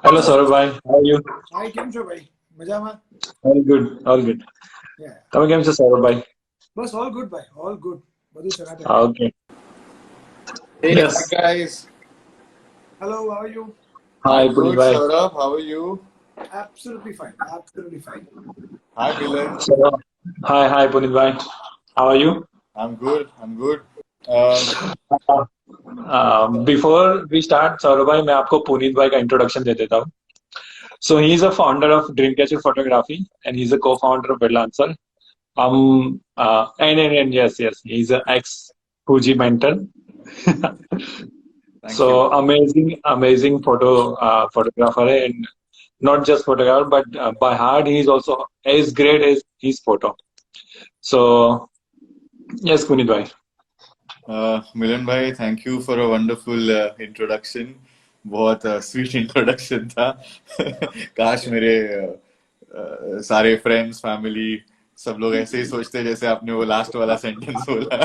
Hello Saurabh bhai, how are you? હાય કેમ છો ભાઈ મજામાં All good, all good. Yeah. તમે કેમ છો સૌરભ ભાઈ? બસ ઓલ ગુડ ભાઈ ઓલ ગુડ બધું ચલાતે Okay. Hey Yes. guys, hello how are you Hi I'm Puneet good. bhai. Saurabh, how are you? Absolutely fine absolutely fine Hi Milan, So, hi Puneet bhai. How are you? I'm good. I'm good. Before we start, Saurabh bhai, मैं आपको पुनीत भाई का introduction दे देता हूँ. So he is a founder of Dreamcatcher Photography and he's a co-founder of Vedlancer. And yes, he's an ex Fuji mentor. Thank So you. amazing photographer and not just photographer but by heart he is also as great as his photo. So yes, Puneet bhai. Milan bhai, thank you for a wonderful introduction. बहुत sweet introduction था. काश मेरे सारे friends family सब लोग ऐसे ही सोचते जैसे आपने वो लास्ट वाला सेंटेंस बोला.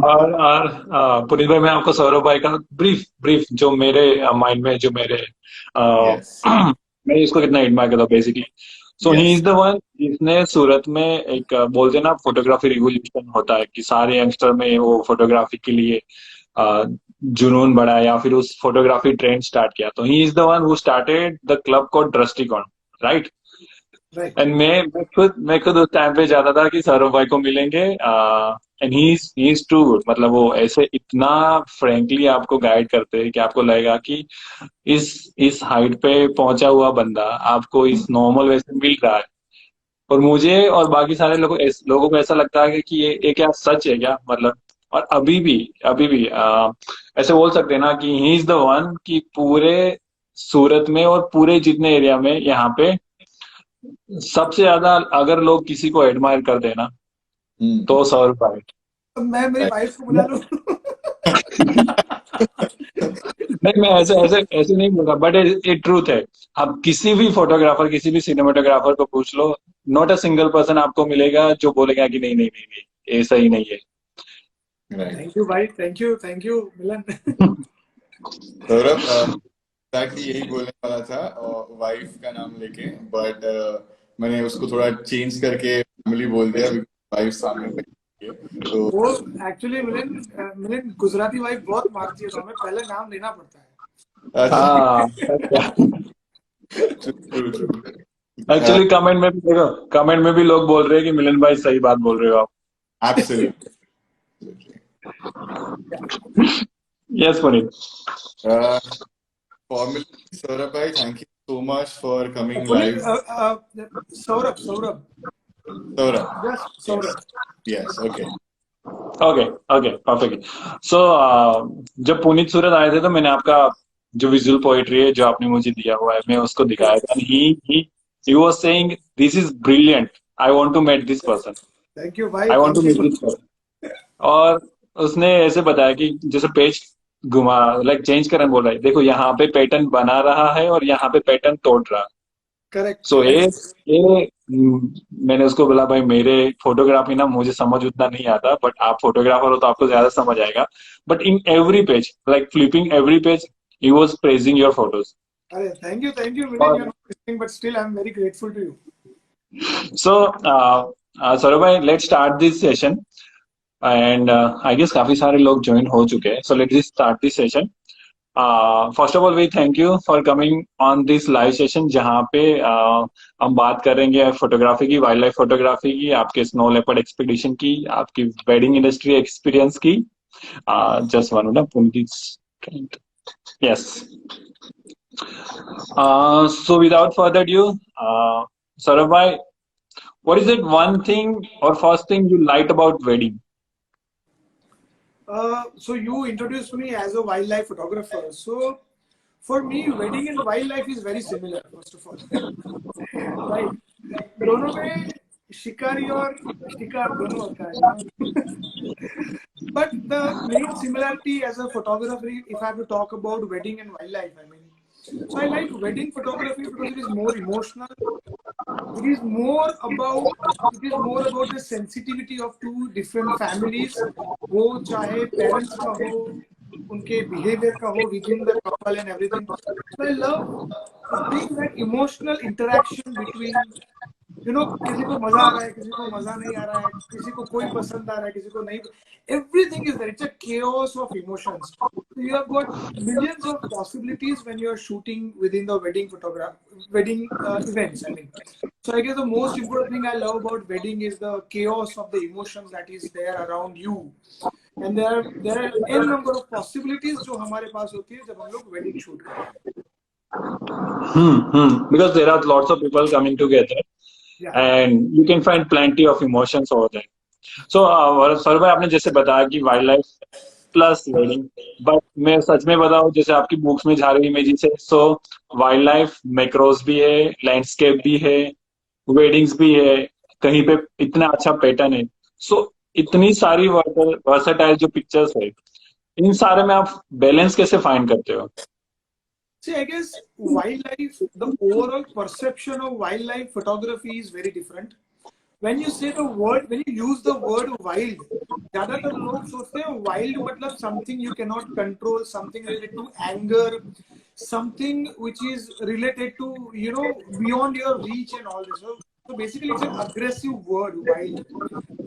और पुनीत भाई मैं आपको सौरभ भाई का ब्रीफ जो मेरे माइंड में जो मेरे Yes. मैं इसको कितना एडमायर करता हूँ basically. So he Yes. Is the one जिसने सूरत में एक बोलते हैं ना फोटोग्राफी रिवोल्यूशन होता है कि सारे यंगस्टर में वो फोटोग्राफी के लिए जुनून बढ़ा या फिर उस फोटोग्राफी ट्रेंड स्टार्ट किया. तो he is the one who started the club called दृष्टिकोण, राइट? રાઈટ एंड मैं खुद उस टाइम पे जाता था कि सौरभ भाई को मिलेंगे and he is too good. मतलब वो ऐसे इतना फ्रेंकली आपको गाइड करते हैं कि आपको लगेगा कि इस हाइट पे पहुंचा हुआ बंदा आपको इस नॉर्मल वे से मिल रहा है. और मुझे और बाकी सारे लोगों को ऐसा लगता है कि ये क्या सच है क्या, मतलब. और अभी भी ऐसे बोल सकते हैं ना कि ही इज द वन कि पूरे सूरत में और पूरे जितने एरिया में यहाँ पे सबसे ज्यादा अगर लोग किसी को एडमायर करते हैं ना तो सौरभ भाई. मैं मेरी वाइफ को बुला लूं नहीं, मैं ऐसे ऐसे ऐसे नहीं बोल रहा बट ये ट्रूथ है. आप किसी भी फोटोग्राफर किसी भी सिनेमाटोग्राफर को पूछ लो, नॉट अ सिंगल पर्सन आपको मिलेगा जो बोलेगा कि नहीं नहीं नहीं नहीं ऐसा ही नहीं है. Right. थैंक यू भाई thank you Milan Saurabh exactly यही बोलने वाला था वाइफ का नाम लेके बट मैंने उसको थोड़ा चेंज करके फैमिली बोल दिया वाइफ सामने बैठी है तो वो एक्चुअली मिलन गुजराती वाइफ बहुत मारती है तो हमें पहले नाम लेना पड़ता है. हाँ, ट्रू एक्चुअली कमेंट में भी देखो, कमेंट में भी लोग बोल रहे हैं कि मिलन भाई सही बात बोल रहे हो आप. Absolutely yes Puneet. formally Saurabh bhai, thank you so much for coming Puneet live. Saurabh Saurabh, yes Saurabh yes, okay. Okay perfect. So जब पुनीत सूरत आए थे तो मैंने आपका जो विजुअल पोएट्री है जो आपने मुझे दिया हुआ है मैं उसको दिखाया था. He was saying this is brilliant, I want to meet this person, thank you भाई I want to meet this person. और उसने ऐसे बताया कि जैसे पेज घुमा लाइक चेंज करन बोल रहा है, देखो यहाँ पे पैटर्न बना रहा है और यहाँ पे पैटर्न तोड़ रहा है. करेक्ट सो ये मैंने उसको बोला भाई मेरे फोटोग्राफी ना मुझे समझ उतना नहीं आता बट आप फोटोग्राफर हो तो आपको ज्यादा समझ आएगा. But in every page like flipping every page he was praising your photos. अरे thank you Milan you are not listening but still I am very grateful to you. So Saurabh भाई let's start this session and I guess काफी सारे लोग join हो चुके हैं. So let's start this session. First of all we thank you for coming on this live session जहाँ पे हम बात करेंगे फोटोग्राफी की, वाइल्ड लाइफ फोटोग्राफी की, आपके स्नो लेपर्ड एक्सपीडिशन की, आपकी वेडिंग इंडस्ट्री एक्सपीरियंस की. जस्ट वन ना Puneet. Yes. So without further ado, Saurabh bhai, what is it one thing or first thing you liked about wedding? So you introduced me as a wildlife photographer. So for me, wedding and wildlife is very similar. First of all, right? दोनों में शिकारी और शिकार दोनों होता है. But the main similarity as a photographer, if I have to talk about wedding and wildlife, I mean, so I like wedding photography because it is more emotional. It is more about the sensitivity of two different families. वो चाहे parents का हो उनके behaviour का हो with in the couple and everything. So I love seeing that emotional interaction between, किसी को मजा आ रहा है, किसी को मजा नहीं आ रहा है, किसी को कोई पसंद आ रहा है, किसी को नहीं. Everything is there. It's a chaos of emotions. So you have got millions of possibilities when you are shooting within the wedding events. I mean, so I guess the most important thing I love about wedding is the chaos of the emotions that is there around you. And there are n number of possibilities जो हमारे पास होती है जब हम लोग wedding shoot करते हैं. Because there are lots of people coming together, Yeah. and you can find plenty of emotions over there. So, Saurabh भाई आपने जैसे बताया कि wild life plus wedding, but मैं सच में बताऊं जैसे आपकी बुक्स में झारू इमेजेस है, सो वाइल्ड लाइफ मैक्रोस भी है, लैंडस्केप भी है, वेडिंग्स भी है, कहीं पे इतना अच्छा पैटर्न है. सो इतनी सारी वर्सटाइल जो पिक्चर्स है, इन सारे में आप बैलेंस कैसे फाइंड करते हो? See, I guess wildlife, the overall perception of wildlife photography is very different. When you say the word, when you use the word wild, ज़्यादातर लोग सोचते हैं wild मतलब something you cannot control, something related to anger, something which is related to, beyond your reach and all this. So basically it's an aggressive word, wild.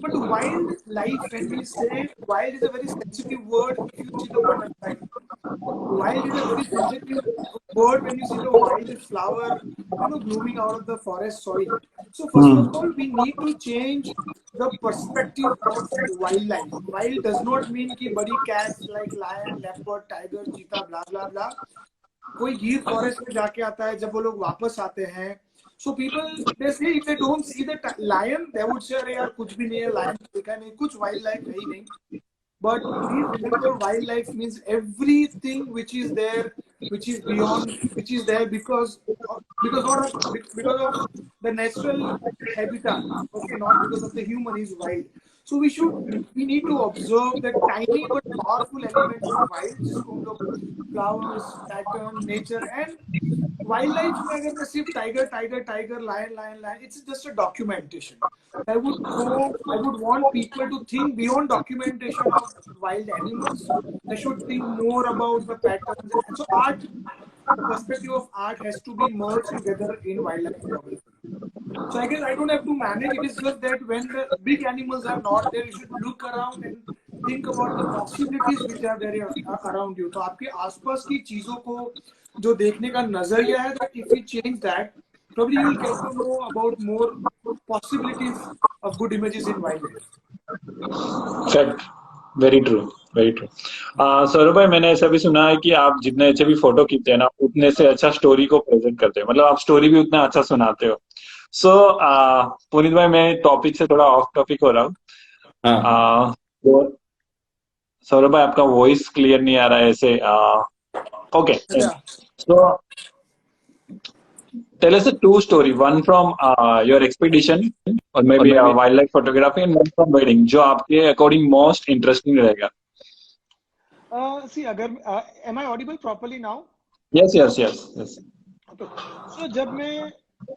But wildlife, when we say wild, is a very sensitive word. If you see the butterfly, wild is a very sensitive word when you see the wild flower, blooming out of the forest soil. So first of all, we need to change the perspective of wildlife. Wild does not mean कि बड़ी cats like lion, leopard, tiger, cheetah, blah blah blah. कोई गिर forest में जाके आता है, जब वो लोग वापस आते हैं, so people, they say if they don't see the lion, they would say अरे यार कुछ भी नहीं है, lion देखा नहीं, कुछ wildlife है ही नहीं. But please remember, wildlife means everything which is there, which is beyond, which is there because of the natural habitat. Okay, not because of the human is wild. So we need to observe the tiny but powerful elements of wild, जिसको हम लोग flowers, pattern, nature and wildlife में अगर मैं सिर्फ tiger, lion, it's just a documentation. I would want people to think beyond documentation of wild animals. They should think more about the patterns. And so the perspective of art has to be merged together in wildlife photography. So I guess I don't have to manage. It is just that when the big animals are not there, you should look around and think about the possibilities which are there around you. तो आपके आसपास की चीजों को जो देखने का नजरिया है, that if we change that, probably you will get to know about more possibilities of good images in wildlife. Fact. Very true, very true. Saurabh भाई, मैंने ऐसा भी सुना है कि आप जितने अच्छे भी फोटो खींचते हैं ना, उतने से अच्छा स्टोरी को प्रेजेंट करते हैं, मतलब आप स्टोरी भी उतना अच्छा सुनाते हो. सो पुनीत भाई, मैं टॉपिक से थोड़ा ऑफ टॉपिक हो रहा हूँ. सौरभ भाई, आपका वॉइस क्लियर नहीं आ रहा है ऐसे. Okay, so tell us a true story, one from your expedition or maybe wildlife photography and one from wedding, जो आपके according most interesting रहेगा. See, अगर am I audible properly now? Yes. Okay. So जब मैं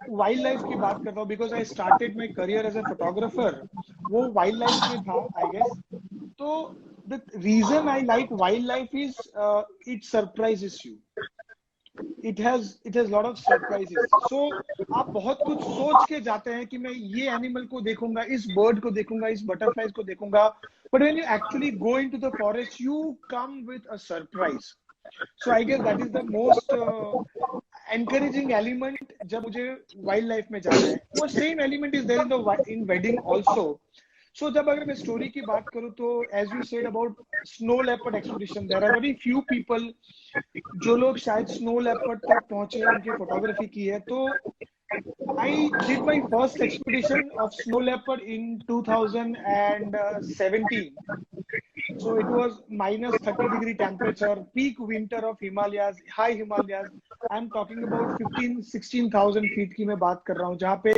wild life की बात करता हूँ, because I started my career as a photographer, वो वाइल्ड लाइफ में था, I guess. तो the reason I like wildlife is it surprises you. It has lot of surprises. So आप बहुत कुछ सोच के जाते हैं कि मैं ये एनिमल को देखूंगा, इस बर्ड को देखूंगा, इस बटरफ्लाइज को देखूंगा, but when you actually go into the forest, you come with a surprise. So I guess that is the most encouraging element जब मुझे वाइल्ड लाइफ में जाना है. वो same element is there in wedding also. So जब अगर मैं story की बात करूं तो as you said about snow leopard expedition, there are very few people जो लोग शायद स्नो लेपर्ड तक पहुंचे, उनकी फोटोग्राफी की है. तो I did my first expedition of snow leopard in 2017. So it was -30-degree temperature, peak winter of Himalayas, high Himalayas. I'm talking about 15,000-16,000 feet की मैं बात कर रहा हूँ, जहाँ पे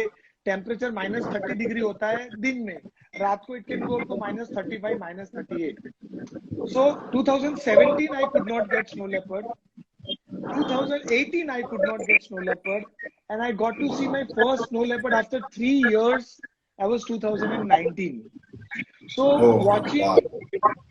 टेम्परेचर -30 डिग्री होता है दिन में, रात को it can go to -35, -38. So 2017 I could not get snow leopard. 2018 I could not get snow leopard, and I got to see my first snow leopard after 3 years. That was 2019. So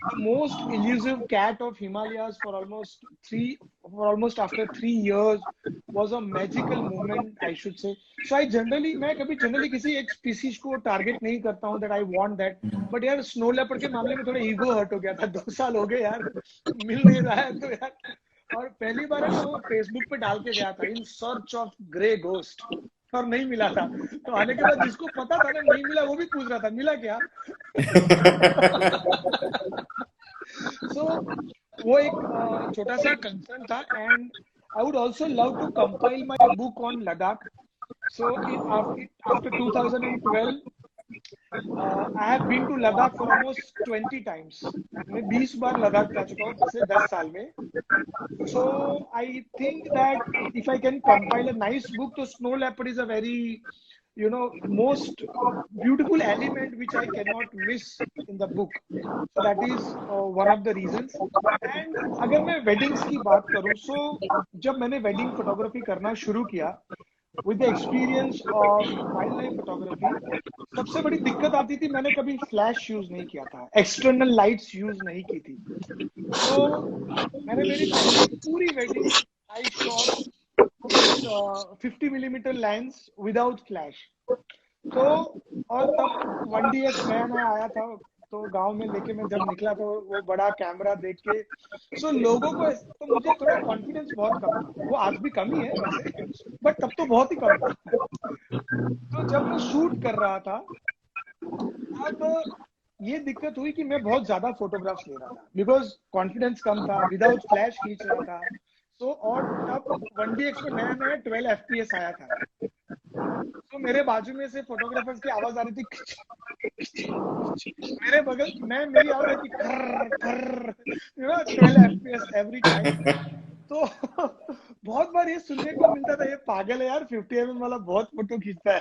the most elusive cat of Himalayas for almost after 3 years was a magical moment, I should say. So मैं कभी generally किसी एक species को target नहीं करता हूँ that I want that. But यार snow leopard के मामले में थोड़ा ईगो हर्ट हो गया था. 2 साल हो गए यार, मिल नहीं रहा है तो यार. और पहली बार है ना वो फेसबुक पे डाल के गया था in search of grey ghost, और नहीं मिला था. तो आने के बाद जिसको पता था ना नहीं मिला, वो भी पूछ रहा था मिला क्या. So वो एक छोटा सा कंसर्न था. And I would also love to compile my book on Ladakh. So after 2012, I have been to Ladakh for almost 20 times. मैं 20 बार लद्दाख जा चुका हूँ पिछले 10 साल में. So I think that if I can compile a nice book, तो snow leopard is a very most beautiful element which I cannot miss in the book. So that is one of the reasons. And अगर मैं weddings की बात करूँ, so जब मैंने wedding photography करना शुरू किया with the experience of wildlife photography, सबसे बड़ी दिक्कत आती थी, मैंने कभी फ्लैश यूज नहीं किया था, एक्सटर्नल लाइट्स यूज नहीं की थी. तो मैंने मेरी पहली पूरी wedding I shot 50mm lens without flash. तो और तब 1DX नया आया था, तो गांव में लेके मैं जब निकला तो वो बड़ा कैमरा देख के सो लोगों को, तो मुझे थोड़ा कॉन्फिडेंस बहुत कम था. वो आज भी कम ही है वैसे, बट तब तो बहुत ही कम था. तो जब मैं शूट कर रहा था अब ये दिक्कत हुई कि मैं बहुत ज्यादा फोटोग्राफ्स ले रहा था बिकॉज कॉन्फिडेंस कम था, विदाउट फ्लैश खींच रहा था. तो और तब 1DX में नया 12 FPS आया था. तो मेरे बाजू में से फोटोग्राफर्स की आवाज आ रही थी, मेरे बगल मेरी आवाज आती खर 12 FPS एवरी टाइम. तो बहुत बार ये सुनने को मिलता था, ये पागल है यार, 50mm वाला बहुत फोटो खींचता है.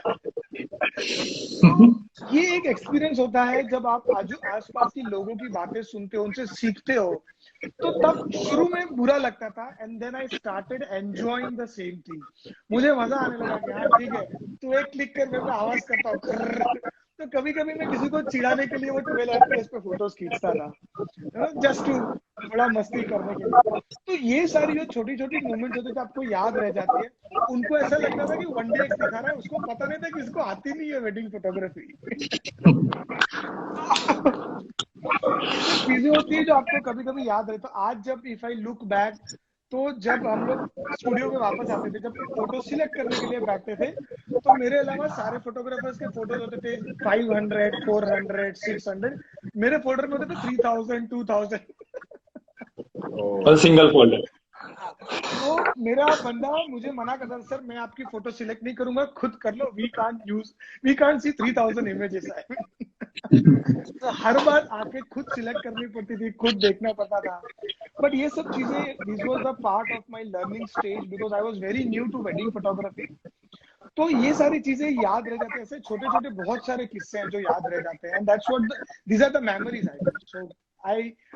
तो ये एक एक्सपीरियंस होता है जब आप आसपास की लोगों की बातें सुनते हो, उनसे सीखते हो. तो तब शुरू में बुरा लगता था and then I started enjoying the same thing. मुझे मजा आने लगा कि हाँ ठीक है, तू एक क्लिक कर, मैं आवाज करता हूँ. तो कभी कभी मैं किसी को चिढ़ाने के लिए वो 12 FPS पे फोटोज खींचता था, जस्ट टू थोड़ा मस्ती करने के लिए. तो ये सारी जो छोटी छोटी मूवमेंट्स होती थी आपको याद रह जाती है. उनको ऐसा लगता था कि 1DX दिखा रहा है, उसको पता नहीं था कि इसको आती नहीं है वेडिंग फोटोग्राफी. चीजें होती है जो आपको कभी कभी याद रहे. तो आज जब इफ आई लुक बैक, तो जब हम लोग स्टूडियो में वापस आते थे, जब फोटो सिलेक्ट करने के लिए बैठते थे, तो मेरे अलावा सारे फोटोग्राफर्स के फोटोज होते थे 500, 400, 600. मेरे फोल्डर में होते थे 3000, 2000. Single folder. तो मेरा बंदा मुझे मना करता था, सर मैं आपकी फोटो सिलेक्ट नहीं करूंगा, खुद कर लो, वी कांट सी 3000 इमेजेस. तो हर बार आके खुद सिलेक्ट करनी पड़ती थी, खुद देखना पड़ता था. बट ये सब चीजें, this was the part of my learning stage because I was very new to wedding photography. तो ये सारी चीजें याद रह जाती है. ऐसे छोटे छोटे बहुत सारे किस्से हैं जो याद रह जाते हैं. And that's what these are the memories I. So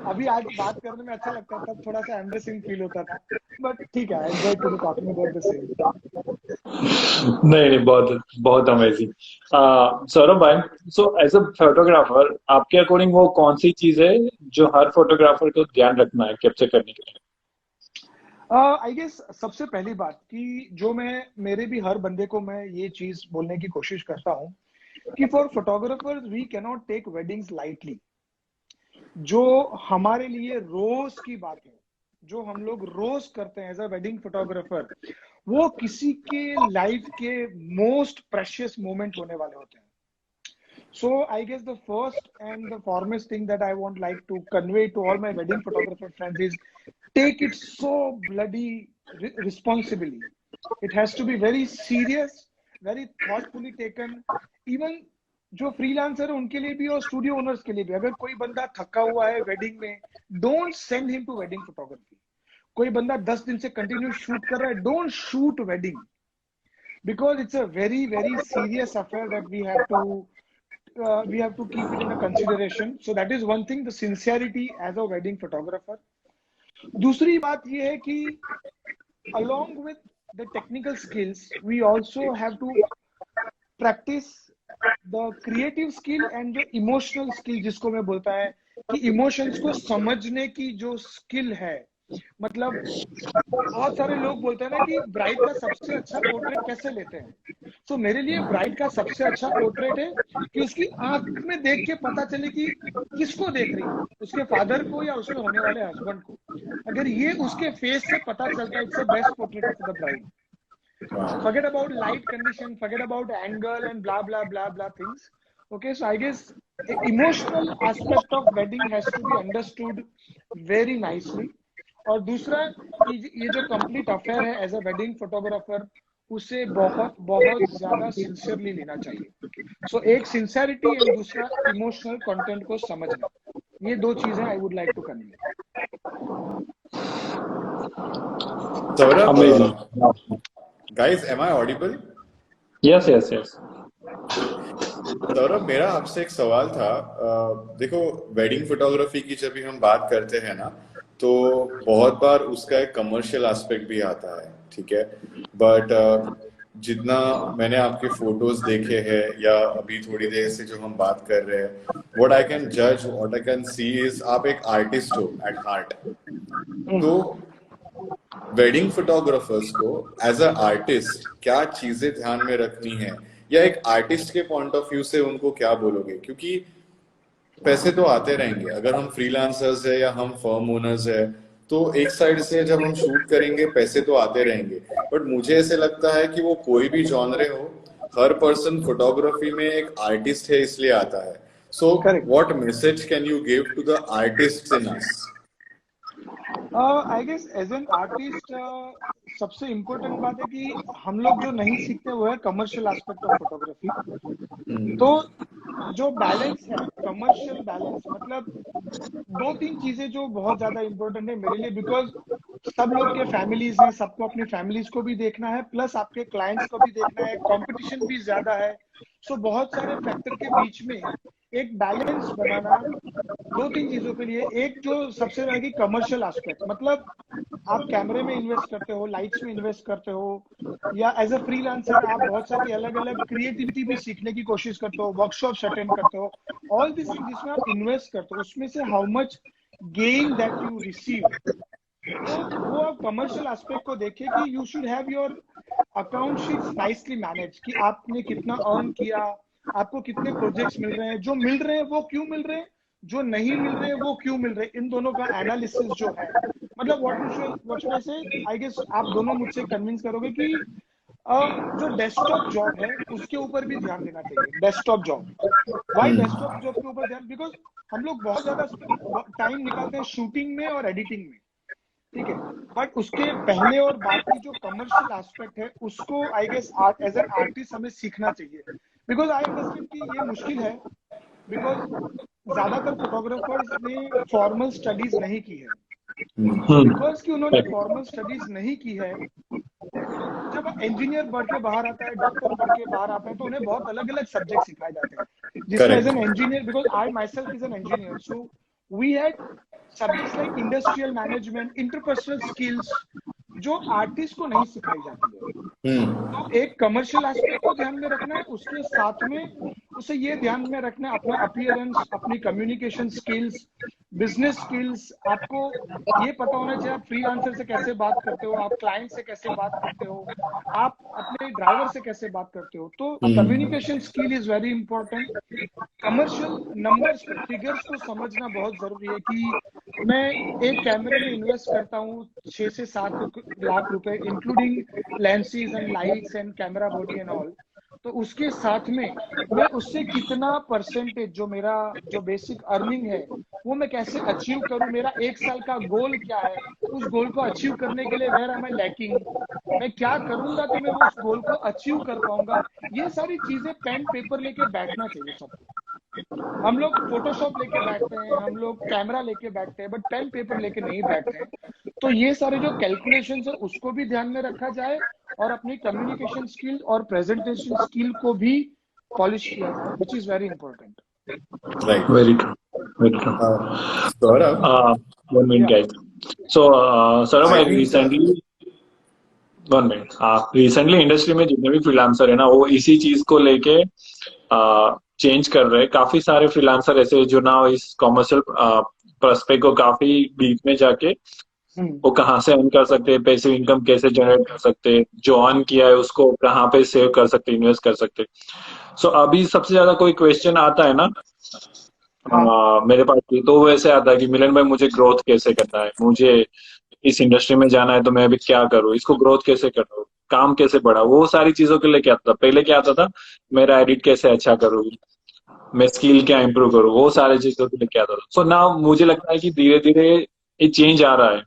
अभी आज बात करने में अच्छा लगता है, तब थोड़ा सा एम्बेसिंग फील होता था. बट ठीक है, I enjoy to be talking about the same. नहीं, बहुत बहुत अमेजिंग. सौरभ भाई, सो एज अ फोटोग्राफर आपके अकॉर्डिंग वो कौन सी चीज है जो हर फोटोग्राफर को ध्यान रखना है कैप्चर करने के लिए? आई गेस सबसे पहली बात कि जो मैं मेरे भी हर बंदे को मैं ये चीज बोलने की कोशिश करता हूँ कि for photographers we can not take weddings lightly. जो हमारे लिए रोज की बात है, जो हम लोग रोज करते हैं एज अ वेडिंग फोटोग्राफर, वो किसी के लाइफ के मोस्ट प्रेशियस मोमेंट होने वाले होते हैं. So I guess the first and the foremost thing that I want like to convey to all my wedding photographer friends is take it so bloody responsibly. It has to be very serious, very thoughtfully taken. Even जो freelancer है उनके लिए भी और studio owners के लिए भी, अगर कोई बंदा थका हुआ है वेडिंग में, don't send him to wedding photography. कोई बंदा 10 दिन से कंटिन्यू शूट कर रहा है, don't shoot wedding because it's a very very serious affair that we have to keep it in a consideration. So that is one thing, the sincerity as a wedding photographer. दूसरी बात ये है कि along with the technical skills, we also have to practice the creative skill and जो emotional skill जिसको मैं बोलता है कि इमोशंस को समझने की जो स्किल है, मतलब बहुत सारे लोग बोलते हैं ना कि ब्राइड का सबसे अच्छा पोर्ट्रेट कैसे लेते हैं। सो मेरे लिए ब्राइड का सबसे अच्छा पोर्ट्रेट है कि उसकी आंख में देख के पता चले कि किसको देख रही है, उसके फादर को या उसके होने वाले हस्बैंड को। अगर ये उसके फेस से पता चलता है, it's the best portrait of the bride. Forget about light condition, forget about angle and blah blah blah blah things. Okay, so I guess the emotional aspect of wedding has to be understood very nicely. और दूसरा ये जो complete affair है as a wedding photographer, उसे बहुत बहुत ज्यादा sincerely लेना चाहिए। सो एक सिंसियरिटी एंड दूसरा इमोशनल कंटेंट को समझना, ये दो चीजें I would like to convey. Saurabh, guys, am I audible? Yes, yes, yes. Saurabh, मेरा आपसे एक सवाल था। देखो, वेडिंग फोटोग्राफी की जब भी हम बात करते हैं ना, तो बहुत बार उसका एक कमर्शियल एस्पेक्ट भी आता है, ठीक है। बट जितना मैंने आपके फोटोज देखे हैं या अभी थोड़ी देर से जो हम बात कर रहे हैं, व्हाट आई कैन जज, what I can see is आप एक आर्टिस्ट हो एट हार्ट। तो वेडिंग फोटोग्राफर्स को एज अ आर्टिस्ट क्या चीजें ध्यान में रखनी है, या एक आर्टिस्ट के पॉइंट ऑफ व्यू से उनको क्या बोलोगे? क्योंकि पैसे तो आते रहेंगे, अगर हम फ्रीलांसर्स है या हम फर्म ओनर्स है, तो एक साइड से जब हम शूट करेंगे पैसे तो आते रहेंगे, बट मुझे ऐसे लगता है कि वो कोई भी जॉनरे हो, हर पर्सन फोटोग्राफी में एक आर्टिस्ट है इसलिए आता है। So what message can you give to the artists in us? I guess as an artist सबसे इम्पोर्टेंट बात है कि हम लोग जो नहीं सीखते वो है कमर्शियल एस्पेक्ट ऑफ फोटोग्राफी। तो जो बैलेंस है, कमर्शियल बैलेंस, मतलब दो तीन चीजें जो बहुत ज्यादा इम्पोर्टेंट है मेरे लिए, बिकॉज सब लोग के फैमिलीज हैं, सबको अपनी फैमिलीज को भी देखना है, प्लस आपके क्लाइंट्स को भी देखना है, कंपटीशन भी ज्यादा है। सो बहुत सारे फैक्टर के बीच में एक बैलेंस बनाना दो तीन चीजों के लिए। एक जो सबसे बड़ा की कमर्शियल एस्पेक्ट, मतलब आप कैमरे में इन्वेस्ट करते हो, लाइट्स में इन्वेस्ट करते हो, या एज अ फ्रीलांसर आप बहुत सारी अलग अलग क्रिएटिविटी भी सीखने की कोशिश करते हो, वर्कशॉप्स अटेंड करते हो, ऑल दिस थिंग्स जिसमें आप इन्वेस्ट करते हो, उसमें से how much gain that you receive. तो वो आप कमर्शियल एस्पेक्ट को देखिए कि you should have your account sheets nicely manage, कि आपने कितना अर्न किया, आपको कितने प्रोजेक्ट्स मिल रहे हैं, जो मिल रहे हैं वो क्यों मिल रहे हैं, जो नहीं मिल रहे हैं वो क्यों मिल रहे हैं, इन दोनों का एनालिसिस जो है, मतलब व्हाट शुड आई से, आई गेस आप दोनों मुझसे कन्विंस करोगे कि जो डेस्कटॉप जॉब है उसके ऊपर भी ध्यान देना चाहिए। Desktop job, why desktop job के ऊपर ध्यान? बिकॉज हम लोग बहुत ज्यादा टाइम निकालते हैं शूटिंग में और एडिटिंग में, ठीक है, बट उसके पहले और बाद की जो कमर्शियल एस्पेक्ट है उसको I guess as an artist हमें सीखना चाहिए। बिकॉज आई अंडरस्टैंड कि ये मुश्किल है, बिकॉज ज्यादातर फोटोग्राफर्स ने फॉर्मल स्टडीज नहीं की है। बिकॉज कि उन्होंने फॉर्मल स्टडीज नहीं की है, जब इंजीनियर बढ़ के बाहर आता है, डॉक्टर बढ़ के बाहर आता है, तो उन्हें बहुत अलग अलग सब्जेक्ट सिखाए जाते हैं, जिसमें as an engineer, because I myself is an engineer, so we had subjects like industrial management, interpersonal skills, जो आर्टिस्ट को नहीं सिखाई जाती है। तो एक कमर्शियल एस्पेक्ट को ध्यान में रखना है, उसके साथ में उसे ये ध्यान में रखना है अपना अपीयरेंस, अपनी कम्युनिकेशन स्किल्स, बिजनेस स्किल्स। आपको ये पता होना चाहिए आप फ्रीलांसर से कैसे बात करते हो, आप क्लाइंट से कैसे बात करते हो, आप अपने ड्राइवर से कैसे बात करते हो। तो communication skill is very important. Commercial numbers को, फिगर्स को समझना बहुत जरूरी है कि मैं एक कैमरे में इन्वेस्ट करता हूँ 6 से 7 लाख रुपए, including lenses and lights and camera body and all. तो उसके साथ में मैं उससे कितना परसेंटेज, जो मेरा जो बेसिक अर्निंग है वो मैं कैसे अचीव करूं, मेरा 1 साल का गोल क्या है, उस गोल को अचीव करने के लिए वेयर एम आई लैकिंग, मैं क्या करूंगा तो मैं वो उस गोल को अचीव कर पाऊंगा। ये सारी चीजें पेन पेपर लेके बैठना चाहिए सबको। हम लोग फोटोशॉप लेके बैठते हैं, हम लोग कैमरा लेके बैठते हैं, बट पेन पेपर लेके नहीं बैठते हैं। तो ये सारे जो कैलकुलेशन है उसको भी ध्यान में रखा जाए, और अपनी कम्युनिकेशन स्किल और प्रेजेंटेशन स्किल को भी पॉलिश किया जाए, which is very important. Right. Very true. Very true. Saurabh, 1 minute, guys. So, Saurabh, I recently, 1 minute. Recently industry में जितने भी फ्रीलांसर है ना, वो इसी चीज को लेके चेंज कर रहे हैं। काफी सारे फ्रीलांसर ऐसे हैं जो ना इस कॉमर्शियल पर्सपेक्ट को काफी डीप में जाके वो कहाँ से अर्न कर सकते हैं, पैसिव इनकम कैसे जनरेट कर सकते हैं, जो अर्न किया है उसको कहाँ पे सेव कर सकते हैं, इन्वेस्ट कर सकते हैं। सो अभी सबसे ज्यादा कोई क्वेश्चन आता है ना हाँ मेरे पास भी, तो वैसे आता है कि मिलन भाई मुझे ग्रोथ कैसे करना है, मुझे इस इंडस्ट्री में जाना है तो मैं अभी क्या करूँ, इसको ग्रोथ कैसे करूँ, काम कैसे बढ़ा, वो सारी चीजों के लिए क्या आता था। पहले क्या आता था, मेरा एडिट कैसे अच्छा करूँ, मैं स्किल क्या इंप्रूव करूँ, वो सारी चीजों के लिए क्या आता था। सो ना मुझे लगता है कि धीरे धीरे ये चेंज आ रहा है।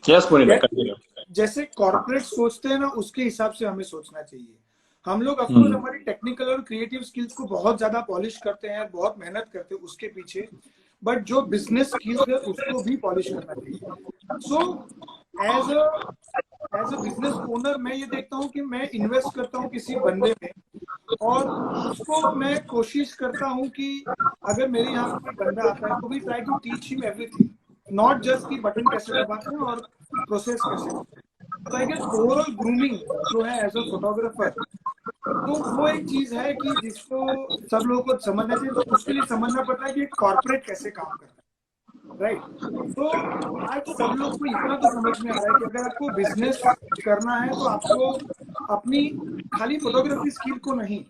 यस पुनीता, कंटिन्यू। जैसे कॉर्पोरेट सोचते हैं ना, उसके हिसाब से हमें सोचना चाहिए। हम लोग अफकोर्स हम्म हमारी टेक्निकल और क्रिएटिव स्किल्स को बहुत ज्यादा पॉलिश करते हैं, बहुत मेहनत करते हैं उसके पीछे, बट जो बिजनेस स्किल्स है उसको भी पॉलिश करना चाहिए। So as a business owner मैं ये देखता हूँ कि मैं इन्वेस्ट करता हूँ किसी बंदे में, और उसको मैं कोशिश करता हूँ कि अगर मेरे यहाँ पे कोई बंदा आता है तो भी try to teach him everything, not just कि बटन कैसे दबाते हैं और प्रोसेस कैसे होता है। तो आई गेस ओवरऑल ग्रूमिंग जो है एज अ फोटोग्राफर, तो वो एक चीज है कि जिसको सब लोगों को समझना चाहिए। तो उसके लिए समझना पड़ता है कि कॉर्पोरेट कैसे काम करता है, राइट। तो आज सब लोग को इतना तो समझ में आ रहा है कि अगर आपको बिजनेस करना है तो आपको अपनी खाली फोटोग्राफी स्किल को नहीं,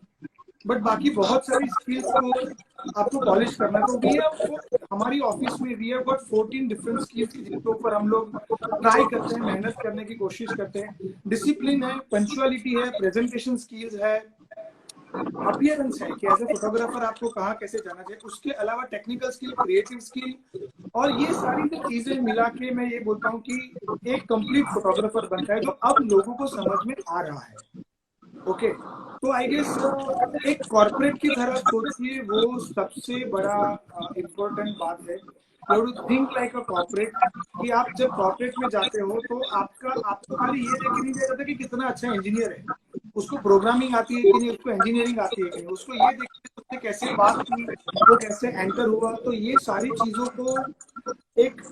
बट बाकी बहुत सारी स्किल्स को आपको पॉलिश करना है। तो वी हैव, हमारी ऑफिस में we have got 14 different skills जिनके ऊपर हम लोग ट्राई करते हैं, मेहनत करने की कोशिश करते हैं। डिसिप्लिन है, पंचुअलिटी है, प्रेजेंटेशन स्किल्स है, अपीयरेंस है कि एज ए फोटोग्राफर आपको कहाँ कैसे जाना चाहिए, उसके अलावा टेक्निकल स्किल, क्रिएटिव स्किल, और ये सारी जो चीजें मिला के मैं ये बोलता हूँ कि एक कंप्लीट फोटोग्राफर बनता है, जो अब लोगों को समझ में आ रहा है। ओके, तो आई गेस एक कॉर्पोरेट की तरह सोचिए, वो सबसे बड़ा इम्पोर्टेंट बात है। You to think like a corporate, कि आप जब कॉर्पोरेट में जाते हो तो आपको खाली ये देख नहीं जाता कि कितना अच्छा इंजीनियर है, उसको प्रोग्रामिंग आती है कि नहीं, उसको इंजीनियरिंग आती है कि नहीं, उसको ये देखते उसने कैसे बात की, वो कैसे एंटर हुआ। तो ये सारी चीजों को एक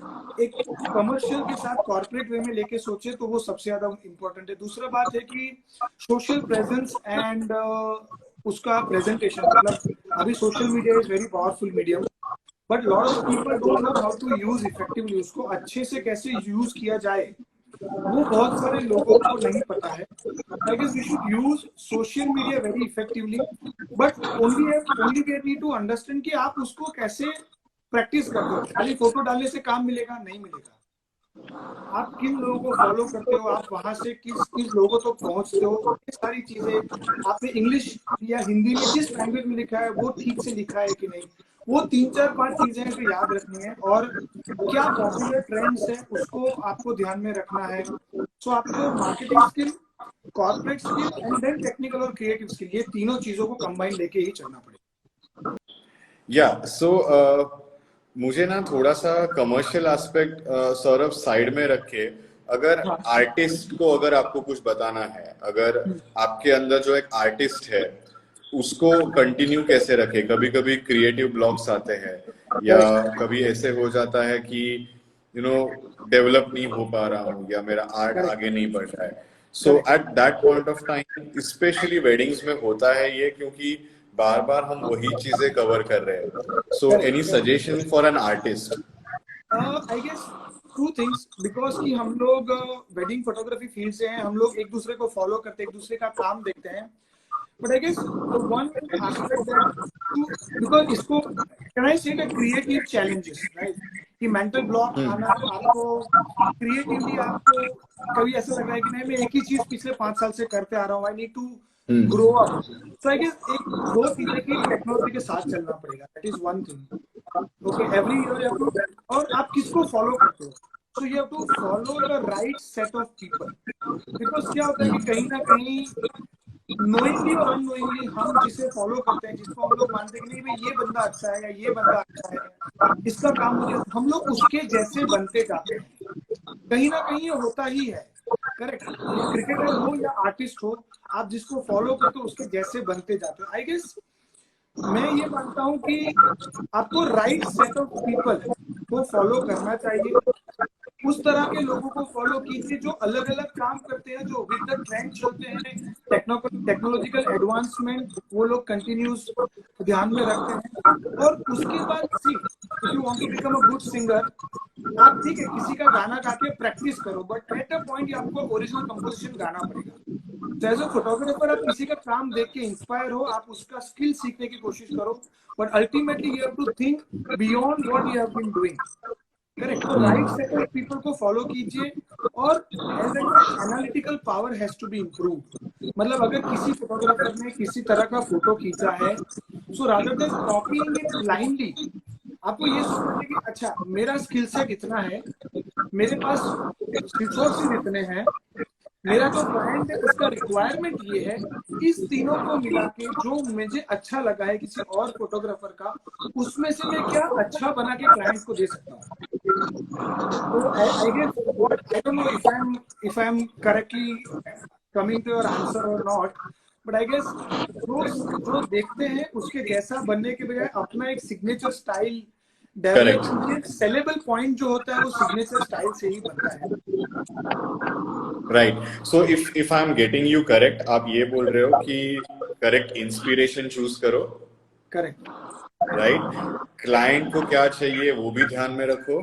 एक कमर्शियल के साथ कॉर्पोरेट वे में लेके सोचे तो वो सबसे ज्यादा इम्पोर्टेंट है। दूसरा बात है कि सोशल प्रेजेंस एंड उसका प्रेजेंटेशन, मतलब अभी social media is very powerful medium, but lot of people don't know how to use effectively, उसको अच्छे से कैसे यूज किया जाए वो बहुत सारे लोगों को नहीं पता है। I guess we should use social media very effectively, but only we need to understand कि आप उसको कैसे प्रैक्टिस करते हो। खाली फोटो डालने से काम मिलेगा नहीं मिलेगा, आप किन लोगों को फॉलो करते हो, आप वहां से किस किस लोगों तक पहुंचते हो, ये सारी चीजें आपने इंग्लिश या हिंदी में जिस लैंग्वेज में लिखा है वो ठीक से लिखा है कि नहीं, वो 3 4 5 चीजें हैं जो याद रखनी है। और क्या पॉपुलर ट्रेंड्स है उसको आपको ध्यान में रखना है। सो आपको marketing skill, corporate skill and then technical और क्रिएटिव स्किल, ये तीनों चीजों को कंबाइन लेके ही चलना पड़ेगा। या सो मुझे ना थोड़ा सा कमर्शियल एस्पेक्ट सौरभ साइड में रख के, अगर आर्टिस्ट को अगर आपको कुछ बताना है, अगर आपके अंदर जो एक आर्टिस्ट है उसको कंटिन्यू कैसे रखे। कभी कभी क्रिएटिव ब्लॉक्स आते हैं, या कभी ऐसे हो जाता है कि डेवलप नहीं हो पा रहा हूँ, या मेरा आर्ट आगे नहीं बढ़ रहा है। So at that point of time, specially weddings में होता है ये, क्योंकि बार बार हम वही चीजें कवर कर रहे हैं। So any suggestion for an artist? I guess 2 things, because कि हम लोग वेडिंग फोटोग्राफी फील्ड से हैं, हम लोग एक दूसरे को फॉलो करते हैं, एक दूसरे का काम देखते हैं। But I guess the one aspect that too, because इसको can I say creative challenges, right, कि मेंटल ब्लॉक आना, आपको क्रिएटिवली आपको कभी ऐसा लग रहा है कि नहीं मैं एक ही चीज पिछले 5 साल से करते आ रहा हूँ, I need to grow up. So I guess एक दो चीजें की टेक्नोलॉजी के साथ चलना पड़ेगा, that is one thing. Okay, every year you to, और आप किसको फॉलो करते हो, so you have to follow the right set of people. Because क्या होता है कि कहीं ना कहीं नोइंगली और अननोइंगली हम जिसे फॉलो करते हैं, जिसको हम लोग मानते हैं कि नहीं भाई ये बंदा अच्छा है या ये बंदा अच्छा है, इसका काम मुझे, हम लोग उसके जैसे बनते जाते हैं। कहीं ना कहीं ये होता ही है, करेक्ट। क्रिकेटर हो या आर्टिस्ट हो, आप जिसको फॉलो करते हो उसके जैसे बनते जाते हो। आई गेस मैं ये मानता हूं कि आपको राइट सेट ऑफ पीपल को फॉलो करना चाहिए, उस तरह के लोगों को फॉलो कीजिए जो अलग अलग काम करते हैं, जो विद द ट्रेंड चलते हैं, टेक्नोलॉजिकल एडवांसमेंट वो लोग कंटिन्यूस ध्यान में रखते हैं। और उसके बाद see, if you want to become a good singer, आप ठीक है किसी का गाना गा के प्रैक्टिस करो, बट एट अ पॉइंट आपको ओरिजिनल कंपोजिशन गाना पड़ेगा। तो एज अ फोटोग्राफर आप किसी का काम देख के इंस्पायर हो, आप उसका स्किल सीखने की कोशिश करो, but ultimately you have to think beyond what you have been doing. Correct. तो राइट सेट ऑफ पीपल को फॉलो कीजिए, और as I said analytical power has to be improved. मतलब अगर किसी फोटोग्राफर ने किसी तरह का फोटो खींचा है, सो rather then copying it blindly, आपको ये सोचना है कि अच्छा मेरा स्किल सेट इतना है, मेरे पास रिसोर्सेज इतने हैं, मेरा जो क्लाइंट है उसका रिक्वायरमेंट ये है, इस तीनों को मिला के जो मुझे अच्छा लगा है किसी और फोटोग्राफर का, उसमें से मैं क्या अच्छा बना के क्लाइंट को दे सकता हूँ। तो I guess what, I don't know if I am correctly coming to your answer और नॉट, बट आई गेस जो देखते हैं उसके जैसा बनने के बजाय अपना एक सिग्नेचर स्टाइल डेवलप कीजिए। सेलेबल पॉइंट जो होता है वो सिग्नेचर स्टाइल से ही बनता है। Right. So if I am getting you correct, आप ये बोल रहे हो कि करेक्ट इंस्पिरेशन चूज करो। करेक्ट। राइट। क्लाइंट को क्या चाहिए वो भी ध्यान में रखो,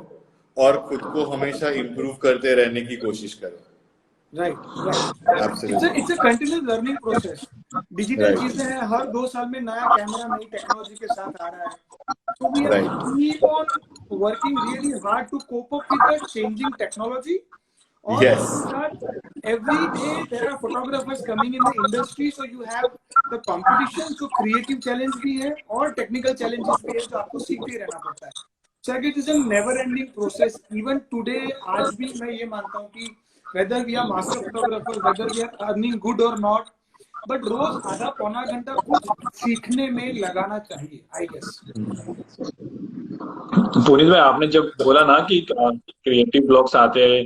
और खुद को हमेशा इम्प्रूव करते रहने की कोशिश करो। Right. It's a continuous learning process. Digital चीजें हैं, हर 2 साल में नया कैमरा नई टेक्नोलॉजी के साथ आ रहा है, so we have to keep on working really hard to cope up with the changing technology. और every day there are photographers coming in the industry, so you have the competition, so creative challenge भी है और technical challenges भी है, जो आपको सीखते रहना पड़ता है। So it is a never ending process. Even today, आज भी मैं ये मानता हूँ कि whether we are master photographer, whether we are earning good or not, but रोज आधा पौना घंटा कुछ सीखने में लगाना चाहिए, आई गेस। पुनीत भाई, आपने जब बोला ना कि क्रिएटिव ब्लॉग्स आते हैं,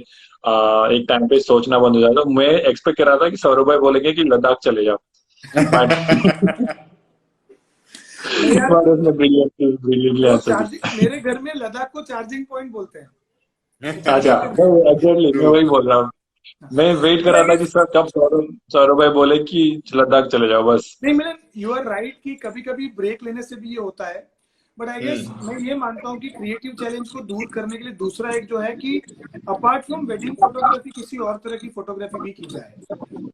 एक टाइम पे सोचना बंद हो जाता, तो मैं एक्सपेक्ट कर रहा था कि सौरभ भाई बोलेंगे कि लद्दाख चले जाओ। मेरे घर में लद्दाख को चार्जिंग पॉइंट बोलते हैं। अच्छा, एग्जैक्टली मैं वही बोल रहा हूँ। मैं वेट कर रहा था कि सर कब सौरभ भाई बोले कि लद्दाख चले जाओ बस। नहीं, मैंने यू आर राइट कि कभी कभी ब्रेक लेने से भी ये होता है, बट आई गेस मैं ये मानता हूँ कि क्रिएटिव चैलेंज को दूर करने के लिए दूसरा एक जो है कि अपार्ट फ्रॉम वेडिंग फोटोग्राफी किसी और तरह की फोटोग्राफी भी की जाए।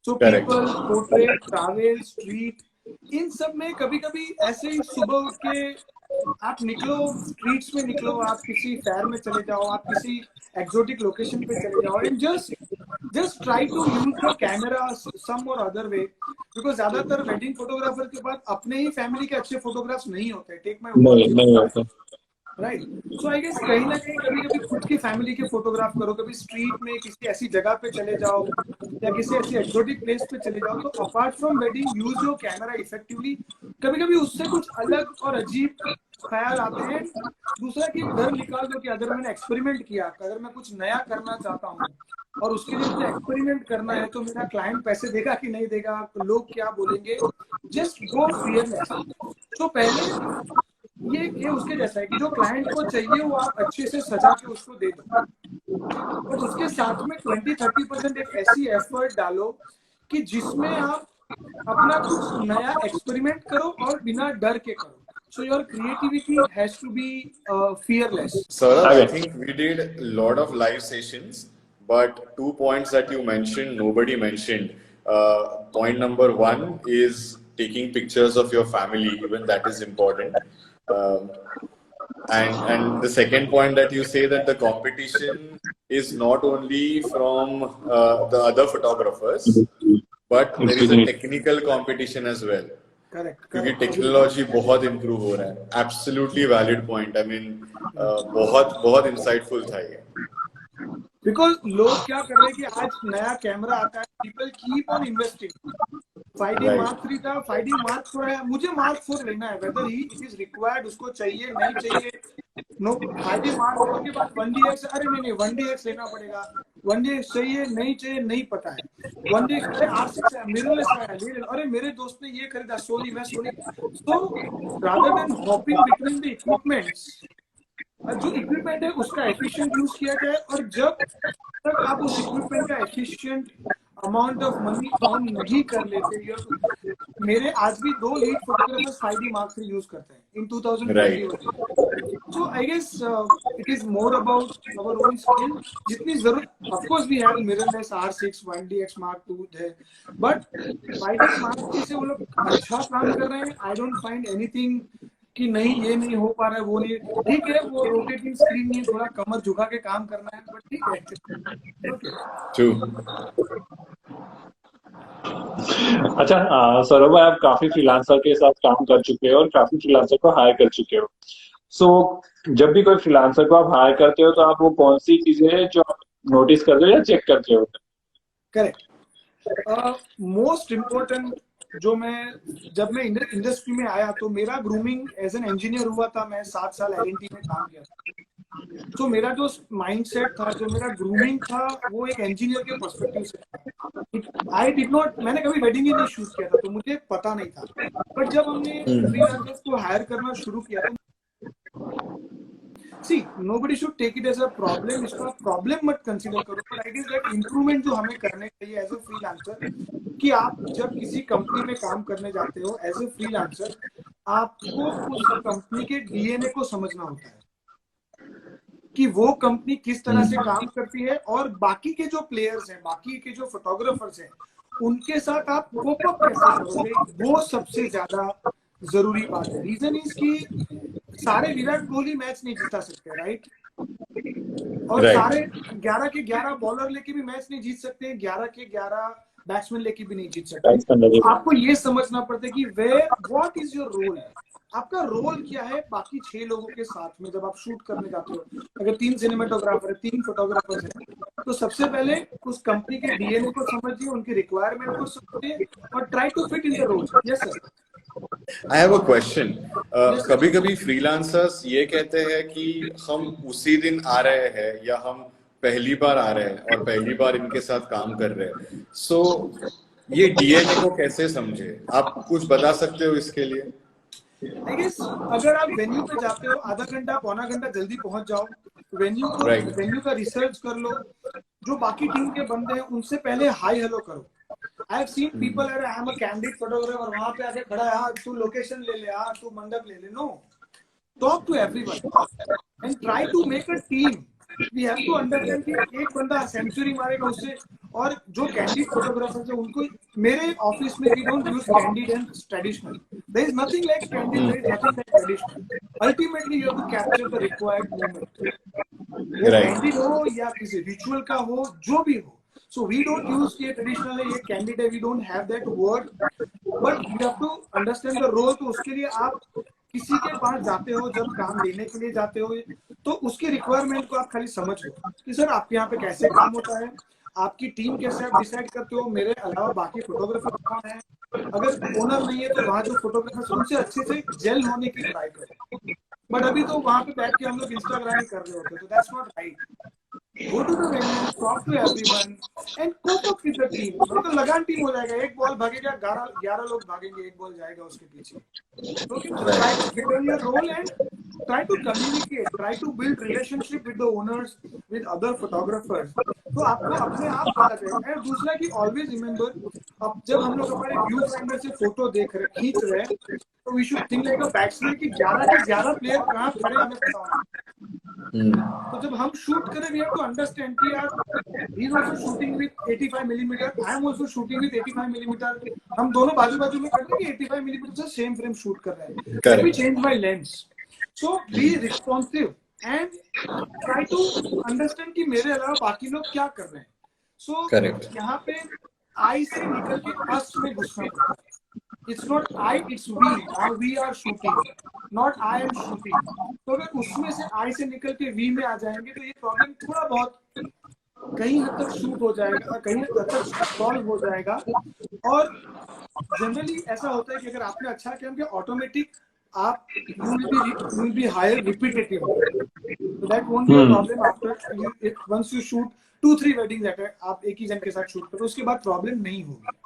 So people, portrait, travel, street, इन सब में कभी कभी ऐसे ही सुबह उठ के आप निकलो, स्ट्रीट्स में निकलो, आप किसी फेयर में चले जाओ, आप किसी एक्सोटिक लोकेशन पे चले जाओ, and just try to use your camera some or other way, because ज्यादातर वेडिंग फोटोग्राफर के पास अपने ही फैमिली के अच्छे फोटोग्राफ्स नहीं होते। Take my word, right. So I guess कहीं ना कहीं कभी कभी खुद की फैमिली के फोटोग्राफ करो, कभी स्ट्रीट में किसी ऐसी जगह पे चले जाओ या किसी ऐसी एक्सोटिक प्लेस पे चले जाओ, तो apart from wedding use your camera effectively. कभी कभी उससे कुछ अलग और अजीब ख्याल आते हैं। दूसरा कि डर निकाल दो कि अगर मैंने एक्सपेरिमेंट किया, अगर मैं कुछ नया करना चाहता हूँ और उसके लिए मुझे एक्सपेरिमेंट करना है, तो मेरा क्लाइंट पैसे देगा कि नहीं देगा, तो लोग क्या बोलेंगे। Just go fearless. तो पहले ये उसके जैसा है कि जो क्लाइंट को चाहिए वो आप अच्छे से सजा के उसको दे दो, और उसके साथ में 20-30% एक ऐसी एफर्ट डालो कि जिसमें आप अपना कुछ नया एक्सपेरिमेंट करो और बिना डर के करो। So your creativity has to be fearless. Sir, I think we did a lot of live sessions, but 2 points that you mentioned, nobody mentioned. Point number 1 is taking pictures of your family, even that is important. And the second point that you say that the competition is not only from the other photographers, but there is a technical competition as well. Correct, क्योंकि technology बहुत improve हो रहा है। Absolutely valid point. I mean बहुत insightful था ये। Because लोग क्या कर रहे हैं कि आज नया कैमरा आता है, people keep on investing. 5D Mark 3 था, 5D Mark 4 है, मुझे Mark 4 लेना है, वेदर इट इज रिक्वायर्ड, उसको चाहिए नहीं चाहिए। नो, 5D Mark 4 के बाद 1DX, अरे नहीं 1DX लेना पड़ेगा, 1DX चाहिए नहीं चाहिए नहीं पता है। 1DX, अरे R6 है, मिररलेस है, अरे मेरे दोस्त ने ये खरीदा, सोनी, मैं Sony. So rather than hopping between the equipments, जो इक्विपमेंट है उसका एफिशिएंट यूज किया जाए, और जब तक आप उस इक्विपमेंट का efficient amount of money earn नहीं कर लेते, मेरे आज भी 2 lead photographers 5D Mark III use करते हैं इन 2021। So I guess it is more about our own skill. जितनी जरूरत, of course we have mirrorless R6 1DX Mark II है, but 5DX Mark III से वो लोग अच्छा काम कर रहे हैं। I don't find anything कि नहीं ये नहीं हो पा रहा है, वो नहीं, ठीक है, वो रोटेटिंग स्क्रीन नहीं, थोड़ा कमर झुका के काम करना है, बट ठीक है। ट्रू। अच्छा, सौरभ भाई, आप काफी फ्रीलांसर के साथ काम कर चुके हो और काफी फ्रीलांसर को हायर कर चुके हो। सो जब भी कोई फ्रीलांसर को आप हायर करते हो तो आप वो कौन सी चीजें हैं जो आप नोटिस करते हो या चेक करते हो? करेक्ट। मोस्ट इम्पोर्टेंट जो जब मैं इंडस्ट्री में आया तो मेरा ग्रूमिंग एज एन इंजीनियर हुआ था। मैं 7 साल L&T में काम किया था। तो मेरा जो माइंडसेट था, जो मेरा ग्रूमिंग था, वो एक इंजीनियर के पर्सपेक्टिव से था। आई डिड नॉट, मैंने कभी वेडिंग ही नहीं शूट किया था, तो मुझे पता नहीं था। बट जब हमने फ्रीलांसर्स को हायर करना शुरू किया तो see, nobody should take it as a problem, इसका प्रॉब्लम मत कंसीडर करो, but I guess that improvement जो हमें करने चाहिए एज ए फ्रीलांसर, कि आप जब किसी कंपनी में काम करने जाते हो एज ए फ्रीलांसर, आपको उस कंपनी के डीएनए को समझना होता है कि वो कंपनी किस तरह से काम करती है, और बाकी के जो प्लेयर्स हैं, बाकी के जो फोटोग्राफर्स हैं, उनके साथ आप कोप अप कैसे करोगे, वो सबसे ज्यादा जरूरी बात है। रीजन इज कि सारे विराट कोहली मैच नहीं जीता सकते, राइट? और सारे 11 के 11 बॉलर लेके भी मैच नहीं जीत सकते, 11 के 11 बैट्समैन लेके भी नहीं जीत सकते। आपको ये समझना पड़ता है कि व्हाट इज योर रोल, आपका रोल क्या है बाकी 6 लोगों के साथ में जब आप शूट करने जाते हो। अगर 3 सिनेमेटोग्राफर है, 3 फोटोग्राफर्स हैं, तो सबसे पहले उस कंपनी के डीएनए को समझिए, उनकी रिक्वायरमेंट को समझिए, और try to fit in the role. Yes sir. I have a question. कभी कभी फ्रीलांसर्स ये कहते हैं कि हम उसी दिन आ रहे हैं या हम पहली बार आ रहे हैं और पहली बार इनके साथ काम कर रहे हैं। सो ये डीएनए को कैसे समझे? आप कुछ बता सकते हो इसके लिए? आई गेस अगर आप वेन्यू पे जाते हो, आधा घंटा पौना घंटा जल्दी पहुंच जाओ, वेन्यू का रिसर्च कर लो, जो बाकी टीम के बंदे हैं उनसे पहले हाई हेलो करो। आई हैव सीन पीपल, अरे I am a candidate photographer, वहां पे आके खड़ा है, हाँ तू लोकेशन ले ले, हाँ तू मंडप ले ले। No, talk to everyone and try to make a team. We have to understand कि एक बंदा सेंचुरी मारेगा उससे, और जो कैंडिडेट फोटोग्राफर है उनको, मेरे ऑफिस में we don't use candid and traditional, there is nothing like candid, there is nothing like traditional. Ultimately you have to capture the required moment, वो कैंडिड हो या किसी रिचुअल का हो, जो भी हो। So we don't use ये traditional है, ये candid है, we don't have that word, but you have to understand the role। तो उसके लिए आप किसी के पास जाते हो, जब काम लेने के लिए जाते हो, तो उसकी रिक्वायरमेंट को आप खाली समझ लो कि सर आपके यहाँ पे कैसे काम होता है, आपकी टीम कैसे आप डिसाइड करते हो, मेरे अलावा बाकी फोटोग्राफर कौन है, अगर ओनर नहीं है तो वहाँ जो फोटोग्राफर उनसे अच्छे से जेल होने की ट्राई करो। बट अभी तो वहाँ पे बैठ के हम लोग इंस्टाग्राम कर रहे होते, तो that's not right. Go to the venue, talk to everyone, and cope up with the team। नहीं तो लगान टीम हो जाएगा, एक बॉल भागेगा, 11 लोग भागेंगे, एक बॉल जाएगा उसके पीछे। Okay, so try to fit in your role and try to communicate, try to build relationship with the owners, with other photographers। तो आपको अपने आप पता चलेगा। और दूसरा कि always remember, अब जब हम लोग हमारे व्यू फाइंडर से फोटो खींच रहे हैं, तो we should think like a batsman कि 11 के 11 प्लेयर कहाँ खड़े हमें पता होना। तो जब हम शूट करें, we have to understand कि यार he is also shooting with 85 millimeter, I am also shooting with 85 millimeter, हम दोनों बाजू बाजू में कर रहे हैं कि 85 millimeter से सेम फ्रेम शूट कर रहे हैं। Let me change my lens, so be responsive and try to understand कि मेरे अलावा बाकी लोग क्या कर रहे हैं। So यहाँ पे I से निकल के us में घुसना पड़ता है। It's not I, it's we। Now we are shooting, not I am shooting। तो अगर उसमें से I से निकल के we में आ जाएंगे तो ये प्रॉब्लम थोड़ा बहुत कहीं हद तक शूट हो जाएगा, कहीं हद तक सॉल्व हो जाएगा। और जनरली ऐसा होता है कि अगर आपने अच्छा किया कि ऑटोमेटिक आप you will be higher repetitively, so that won't be a problem after once you shoot 2-3 weddings at a, आप एक ही जन के साथ शूट करो, उसके बाद प्रॉब्लम नहीं होगी।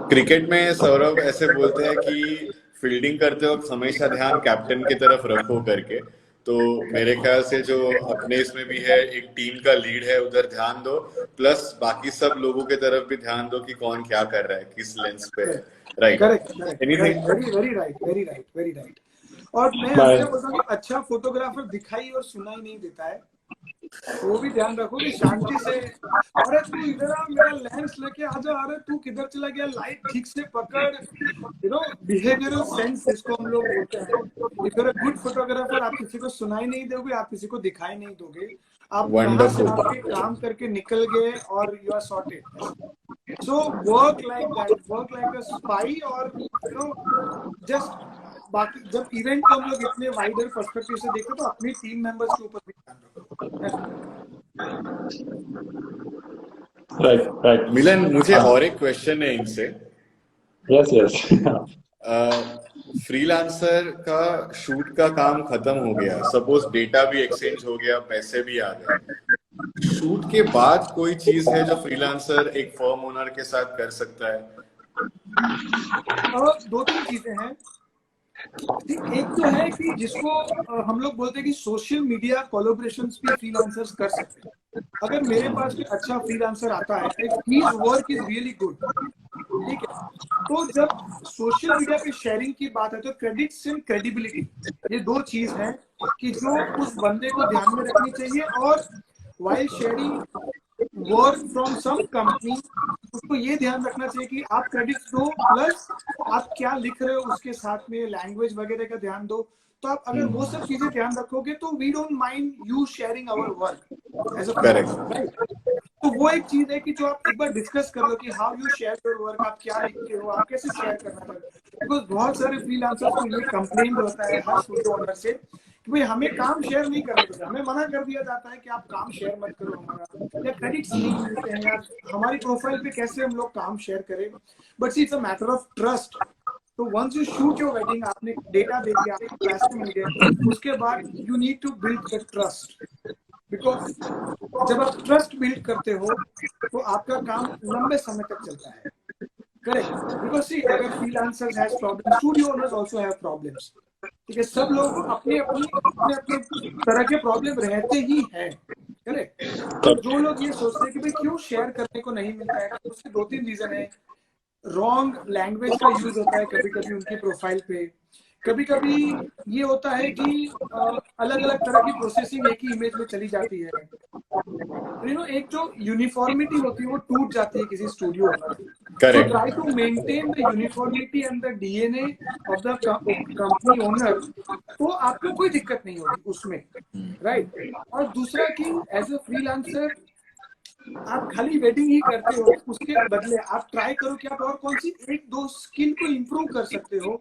क्रिकेट में सौरभ ऐसे बोलते हैं कि फील्डिंग करते वक्त हमेशा ध्यान कैप्टन की तरफ रखो करके। तो मेरे ख्याल से जो अपने इसमें भी है, एक टीम का लीड है, उधर ध्यान दो, प्लस बाकी सब लोगों के तरफ भी ध्यान दो कि कौन क्या कर रहा है, किस लेंस पे है। Right, correct correct anything? Very very right very right very right. और मैं बाय। हमेशा बोलता हूँ कि अच्छा फोटोग्राफर दिखाई और सुनाई नहीं देता है, वो भी ध्यान रखो कि शांति से, अरे तू इधर आ, मेरा लेंस लेके आ जा, अरे तू किधर चला गया, लाइट ठीक से पकड़, बिहेवियरल सेंस जिसको हम लोग बोलते हैं। If you are a good photographer, आप किसी को सुनाई नहीं दोगे, आप किसी को दिखाई नहीं दोगे, आप कहाँ से वंडरफुल। आपके काम करके निकल गए और you are sorted. So work like that, work like a spy, और just बाकी जब इवेंट को हम लोग इतने वाइडर पर्सपेक्टिव से देखते तो अपनी टीम मेंबर्स के ऊपर भी ध्यान रखो। Right right. मिलन, मुझे और एक क्वेश्चन है इनसे। Yes yes. फ्रीलांसर का शूट का काम खत्म हो गया, सपोज डेटा भी एक्सचेंज हो गया, पैसे भी आ गए, शूट के बाद कोई चीज है जो फ्रीलांसर एक फर्म ओनर के साथ कर सकता है? और दो तीन चीजें हैं। एक तो है कि जिसको हम लोग बोलते हैं कि सोशल मीडिया कोलैबोरेशंस भी फ्रीलांसर्स कर सकते हैं। अगर मेरे पास कोई अच्छा फ्रीलांसर आता है, his work is really good, ठीक है, तो जब सोशल मीडिया पे शेयरिंग की बात है तो क्रेडिट्स एंड क्रेडिबिलिटी, ये दो चीज है कि जो उस बंदे को ध्यान में रखनी चाहिए। और while sharing work from some company, उसको ये ध्यान रखना चाहिए कि आप क्रेडिट्स दो, प्लस आप क्या लिख रहे हो उसके साथ में लैंग्वेज वगैरह का ध्यान दो। तो आप अगर वो सब चीजें ध्यान रखोगे तो we don't mind you sharing our work as a correct. Right. तो वो एक चीज है कि जो आप एक बार डिस्कस कर लो कि how you share your work, आप क्या लिखते हो, आप कैसे शेयर करना चाहते हो। बिकॉज बहुत सारे फ्रीलांसर्स को ये कंप्लेंट होता है हर स्टूडियो ओनर से कि भाई हमें काम शेयर नहीं करने देते, हमें मना कर दिया जाता है कि आप काम शेयर मत करो हमारा, या क्रेडिट्स नहीं मिलते हैं, या हमारी प्रोफाइल पे कैसे हम लोग काम शेयर करें। But it's a matter of trust. तो once you shoot your wedding, आपने डेटा दे दिया, आपको पैसे मिल गए, उसके बाद you need to build the trust. Because जब आप ट्रस्ट बिल्ड करते हो तो आपका काम लंबे समय तक चलता है। करेक्ट, बिकॉज सी अगर freelancers has problem, studio owners also have problems, ठीक है, सब लोगों को अपने अपने तरह के प्रॉब्लम रहते ही हैं। करेक्ट। तो जो लोग ये सोचते हैं कि भाई क्यों शेयर करने को नहीं मिलता है, तो उसके दो तीन रीजन है। रॉन्ग लैंग्वेज का यूज होता है कभी कभी उनकी प्रोफाइल पे, कभी कभी ये होता है कि अलग अलग तरह की प्रोसेसिंग एक ही इमेज में चली जाती है। एक जो यूनिफॉर्मिटी होती है वो टूट जाती है किसी स्टूडियो ओनर से। So try to maintain the uniformity and the DNA of the company owner, तो आपको कोई दिक्कत नहीं होगी उसमें, राइट। और दूसरा कि एज अ फ्रीलांसर आप खाली वेडिंग ही करते हो, उसके बदले आप ट्राई करो कि आप और कौन सी एक दो स्किल को इम्प्रूव कर सकते हो।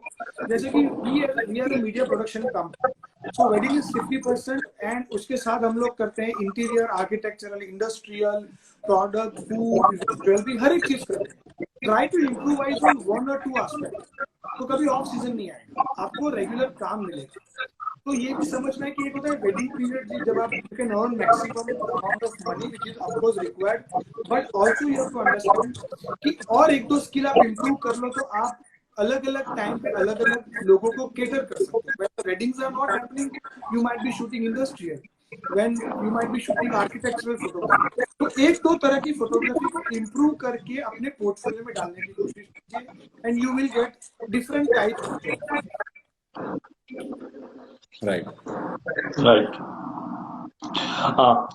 जैसे कि we are a media production company, so wedding is 50% and उसके साथ हम लोग करते हैं interior, architectural, industrial, product, food, jewellery, हर एक चीज करते हैं। Try to improvise on 1 or 2 aspect, तो कभी ऑफ सीजन नहीं आएगा, आपको रेगुलर काम मिलेगा। तो ये भी समझना है कि एक होता है वेडिंग पीरियड जब आप you can earn maximum amount of money which is of course required, but also you have to understand कि और एक दो स्किल आप इम्प्रूव कर लो तो आप अलग अलग टाइम पे अलग अलग लोगों को केटर कर सकते हो। When weddings are not happening, you might be shooting industrial, when you might be shooting architectural photography। तो एक दो तरह की फोटोग्राफी को इम्प्रूव करके अपने पोर्टफोलियो में डालने की कोशिश कीजिए and you will get different types of job. Right.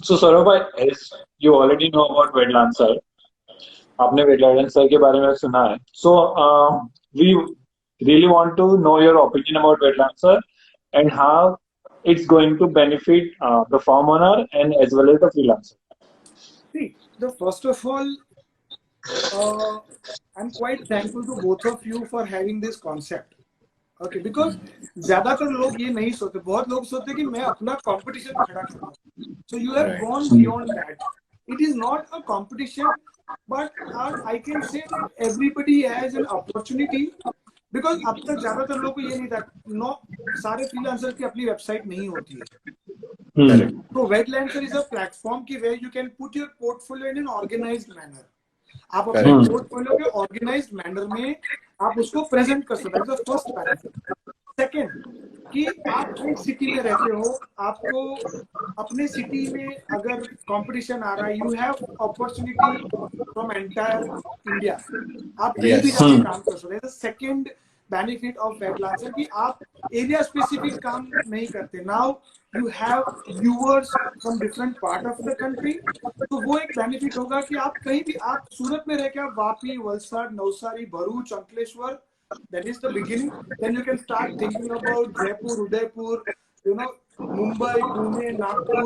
So Saurabh bhai, as you already know about Vedlancer, आपने Vedlancer के बारे में सुना है। So we really want to know your opinion about Vedlancer and how it's going to benefit the farm owner and as well as the freelancer. See, first of all, I'm quite thankful to both of you for having this concept. Okay, because ज्यादातर लोग ये नहीं सोचते, बहुत लोग सोचते कि मैं अपना कंपटीशन खड़ा करूँ। So you have gone beyond that. It is not a competition, but I can say that everybody has an opportunity. Because अब तक ज्यादातर लोग को ये नहीं था, सारे फ्रीलांसर की अपनी वेबसाइट नहीं होती है। तो Vedlancer is a platform की where you can put your portfolio in an organized manner. आप अपने पोर्टफोलियो के ऑर्गेनाइज्ड मैनर में आप उसको प्रेजेंट कर सकते हैं, फर्स्ट बेनिफिट। सेकेंड, कि आप एक सिटी में रहते हो, आपको अपने सिटी में अगर कंपटीशन आ रहा है, you have opportunity from entire India, आप कहीं भी Yes. जाके काम कर सकते हैं। सेकेंड बेनिफिट ऑफ वेबलांसर कि आप एरिया स्पेसिफिक काम नहीं करते, now you have viewers from different part of the country. तो वो एक बेनिफिट होगा कि आप कहीं भी, आप सूरत में रह के आप Vapi, Valsad, Navsari, Bharuch, Ankleshwar, that is the beginning, then you can start thinking about Jaipur, Udaipur, you know, Mumbai, Pune, Nagpur,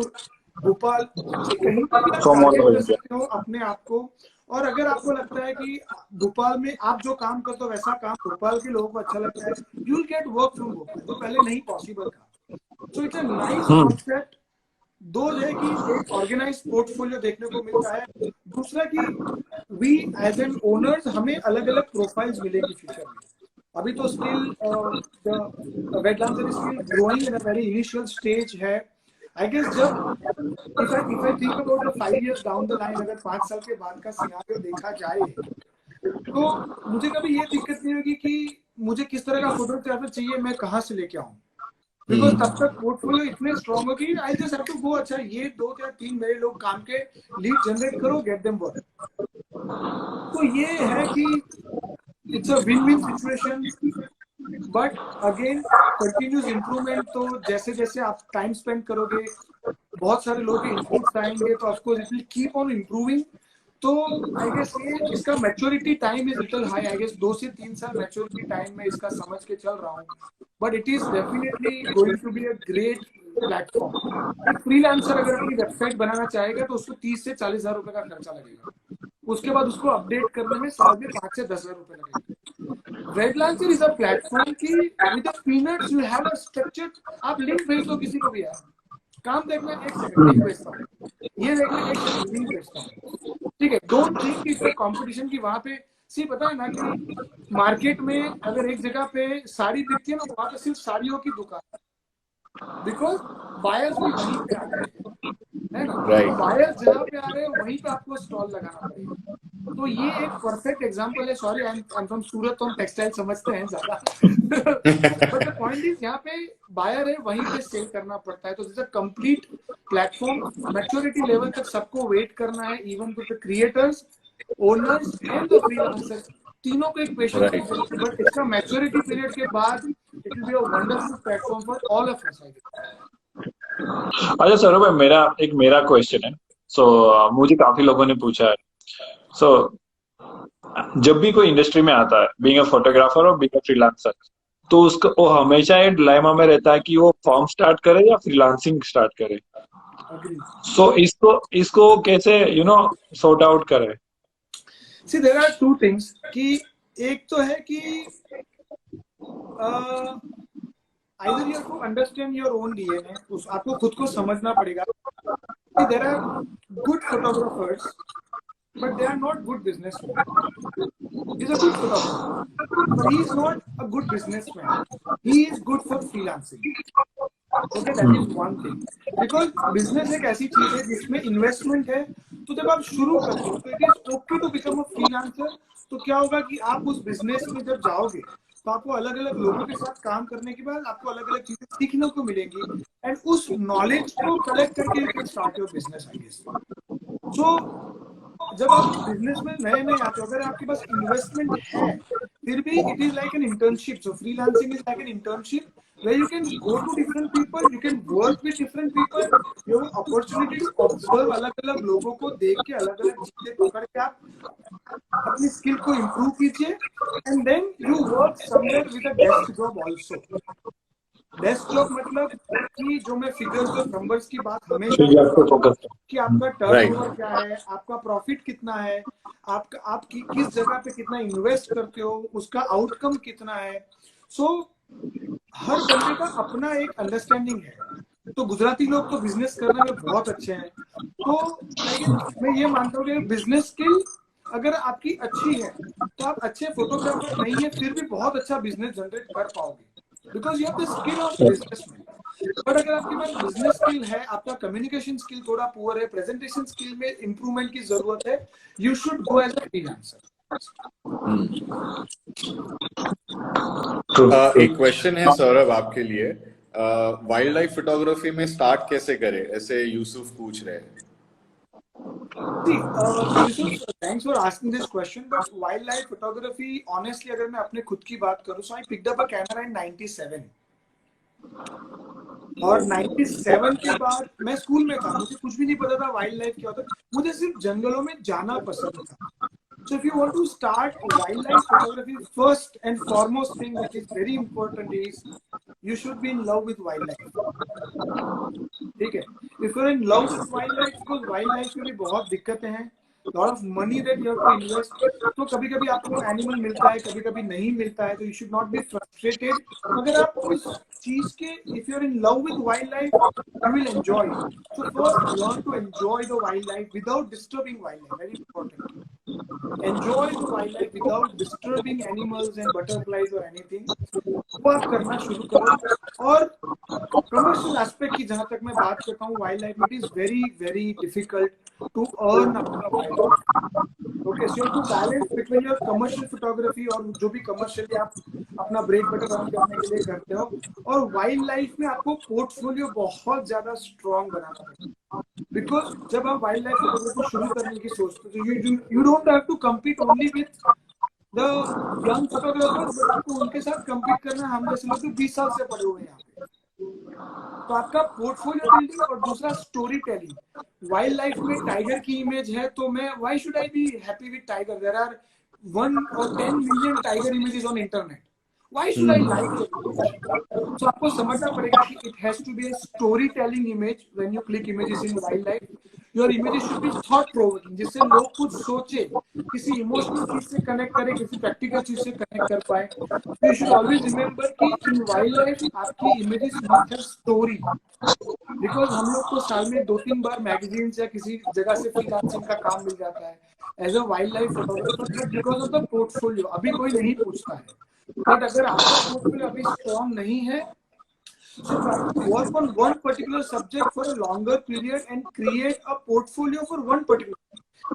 Bhopal, कहीं पर भी आप फ्रॉम ऑल टारगेट ओवर कर इंडिया। सकते हो अपने आप को। और अगर आपको लगता है कि भोपाल में आप जो काम करते हो वैसा काम भोपाल के लोगों को अच्छा लगता है, you will get work from Bhopal, जो पहले नहीं पॉसिबल था। So it's a nice concept. दो है कि एक ऑर्गेनाइज पोर्टफोलियो देखने को मिलता है, दूसरा कि वी एज एन ओनर्स हमें अलग अलग प्रोफाइल्स मिलेगी फ्यूचर में। अभी तो still wetlands is still growing in a very initial stage है। आई गेस जब if I think about the 5 years down the line, अगर 5 साल के बाद का सिनेरियो देखा जाए, तो मुझे कभी ये दिक्कत नहीं होगी कि मुझे किस तरह का फोटोग्राफर चाहिए, मैं कहाँ से लेके आऊँ, बिकॉज तब तक पोर्टफोलियो इतने स्ट्रॉन्ग होगी, I just have to go, अच्छा ये 2 या 3 मेरे लोग काम के लीड जनरेट करो, गेट देम वर्क। तो ये है कि it's a win win situation, but again continuous improvement. तो जैसे जैसे आप टाइम स्पेंड करोगे, बहुत सारे लोग इनपुट्स आएंगे, तो of course it will keep on improving. तो आई गेस ये इसका maturity time is little high, I guess 2 से 3 साल मैच्योरिटी टाइम में इसका समझ के चल रहा हूँ, but it is definitely going to be a great platform. एक फ्रीलांसर अगर अपनी वेबसाइट बनाना चाहेगा तो उसको 30 से 40 हजार रुपए का खर्चा लगेगा, उसके बाद उसको अपडेट करने में साल में 5 से 10 हजार रुपए लगेगा। वेबलांसर इज अ प्लेटफॉर्म की with the peanuts you have a structure, आप लिंक भेज दो किसी को भी, यार काम देखना, 1 सेकंड लिंक भेजता हूँ, ये देखना 1 सेकंड लिंक भेजता हूँ, ठीक है। Don't think it's a competition की वहां पे, सी पता है ना कि मार्केट में अगर एक जगह पे साड़ी बिकती है ना, वहां पे सिर्फ साड़ियों की दुकान, बिकॉज बायर्स भी वहीं पे आ गए हैं, है ना। तो बायर्स जहाँ पे आ रहे हैं वहीं पे आपको स्टॉल लगाना पड़ेगा। तो ये एक परफेक्ट एग्जांपल है। सॉरी, आई एम फ्रॉम सूरत, तो हम टेक्सटाइल समझते हैं ज्यादा, बट द पॉइंट इज यहाँ पे बायर है, वहीं पे सेल करना पड़ता है। तो this a complete platform, maturity level तक सबको वेट करना है, even to the creators, owners and the freelancers, तीनों को एक पेशेंस की जरूरत है। बट इसका मैच्योरिटी पीरियड के बाद it will be a wonderful platform for all of us, I guess. अच्छा सौरभ भाई, मेरा क्वेश्चन है। सो मुझे काफी लोगों ने पूछा है। सो जब भी कोई इंडस्ट्री में आता है, बीइंग अ फोटोग्राफर और बीइंग अ फ्रीलांसर, तो उसको वो हमेशा ये डिलेमा में रहता है कि वो फॉर्म स्टार्ट करे या फ्रीलांसिंग स्टार्ट करे। सो इसको इसको कैसे सॉर्ट आउट करे? सी देयर आर टू थिंग्स कि एक तो है कि either you have to understand your own DNA, आपको खुद को समझना पड़ेगा कि there are good photographers but they are not good businessmen. He's a good photographer but he is not a good businessman, he is good for freelancing. Okay, that is one thing, because business एक ऐसी चीज है जिसमें investment है। तो जब आप शुरू करते हो तो it is okay to become a freelancer. तो क्या होगा कि आप उस बिजनेस में जब जाओगे तो आपको अलग अलग लोगों के साथ काम करने के बाद आपको अलग अलग चीजें सीखने को मिलेंगी, एंड उस नॉलेज को कलेक्ट करके you can start your business, I guess. So जब आप बिजनेस में नए नए आते हो, अगर आपके पास इन्वेस्टमेंट है, फिर भी it is like an internship. So freelancing is like an internship where you can go to different people, you can work with different people, you have opportunity to observe अलग अलग लोगों को देख के, अलग अलग चीजें पकड़ के आप अपनी स्किल को इम्प्रूव कीजिए, and then you work somewhere with a desk job also. Desk job मतलब कि जो मैं फिगर्स और नंबर्स की बात हमेशा करता हूँ कि आपका टर्नओवर क्या है, आपका प्रॉफिट कितना है, आप किस जगह पे कितना इन्वेस्ट करते हो, उसका आउटकम कितना है। सो हर बंदे का अपना एक अंडरस्टैंडिंग है। तो गुजराती लोग तो बिजनेस करने में बहुत अच्छे हैं। तो मैं ये मानता हूँ कि बिजनेस स्किल अगर आपकी अच्छी है तो आप अच्छे फोटोग्राफर नहीं है फिर भी बहुत अच्छा बिजनेस जनरेट कर पाओगे, because you have the skill of businessman. But अगर आपके पास बिजनेस स्किल है, आपका कम्युनिकेशन स्किल थोड़ा पुअर है, प्रेजेंटेशन स्किल में इंप्रूवमेंट की जरूरत है, you should go as a freelancer. एक क्वेश्चन है सौरभ आपके लिए, वाइल्ड लाइफ फोटोग्राफी में स्टार्ट कैसे करें, ऐसे यूसुफ पूछ रहे हैं। See, Yusuf, thanks for asking this question. But wildlife photography, honestly, अगर मैं अपने खुद की बात करूँ, so I picked up a camera in 97. और 97 के बाद मैं स्कूल में था, मुझे कुछ भी नहीं पता था वाइल्ड लाइफ क्या होता है, मुझे सिर्फ जंगलों में जाना पसंद था. So if you want to start wildlife photography, first and foremost thing which is very important is you should be in love with wildlife. ठीक है. If you're in love with wildlife, because wildlife में भी बहुत दिक्कतें हैं, lot of money that you have to invest. तो कभी कभी आपको एनिमल मिलता है, कभी कभी नहीं मिलता है, तो you should not be frustrated. अगर आप उस चीज के, if you're in love with wildlife, you will enjoy it. So first learn to enjoy the wildlife without disturbing wildlife. Very important. Enjoy the wildlife without disturbing animals and butterflies or anything. वो आप करना शुरू करो. और commercial aspect की जहां तक मैं बात करता हूँ, wildlife it is very very difficult to earn wildlife. Okay, so to balance between your commercial photography और जो भी कमर्शियली आप अपना ब्रेड बटर अर्न करने के लिए करते हो, और वाइल्ड लाइफ में आपको पोर्टफोलियो बहुत ज्यादा स्ट्रॉन्ग बनाना पड़ेगा. बिकॉज जब आप वाइल्ड लाइफ फोटोग्राफी शुरू करने की सोचते हो, you don't have to compete only with the young photographers, but आपको उनके साथ कम्पीट करना. हम जैसे लोग जो 20 साल से पढ़े हुए हैं यहाँ पे, तो आपका पोर्टफोलियो बिल्डिंग और दूसरा स्टोरी टेलिंग. वाइल्ड लाइफ में टाइगर की इमेज है, तो मैं why should I be happy with tiger? There are 1 or 10 million tiger images on internet. Why should I like it? तो आपको समझना पड़ेगा कि it has to be a story telling image. When you click images in wildlife, your images should be thought provoking, जिससे लोग कुछ सोचे, किसी इमोशनल चीज से कनेक्ट करे, किसी प्रैक्टिकल चीज से कनेक्ट कर पाए. यू शुड ऑलवेज रिमेंबर कि इन वाइल्ड लाइफ आपकी images must have story. Because हम लोग को साल में 2-3 बार मैगजीन्स या किसी जगह से फ्रीलांसिंग का काम मिल जाता है as a wildlife photographer, but because of the portfolio अभी कोई नहीं पूछता है. बट अगर आपका पोर्टफोलियो अभी स्ट्रॉन्ग नहीं है, so try to work on one particular subject for a longer period and create a portfolio for one particular.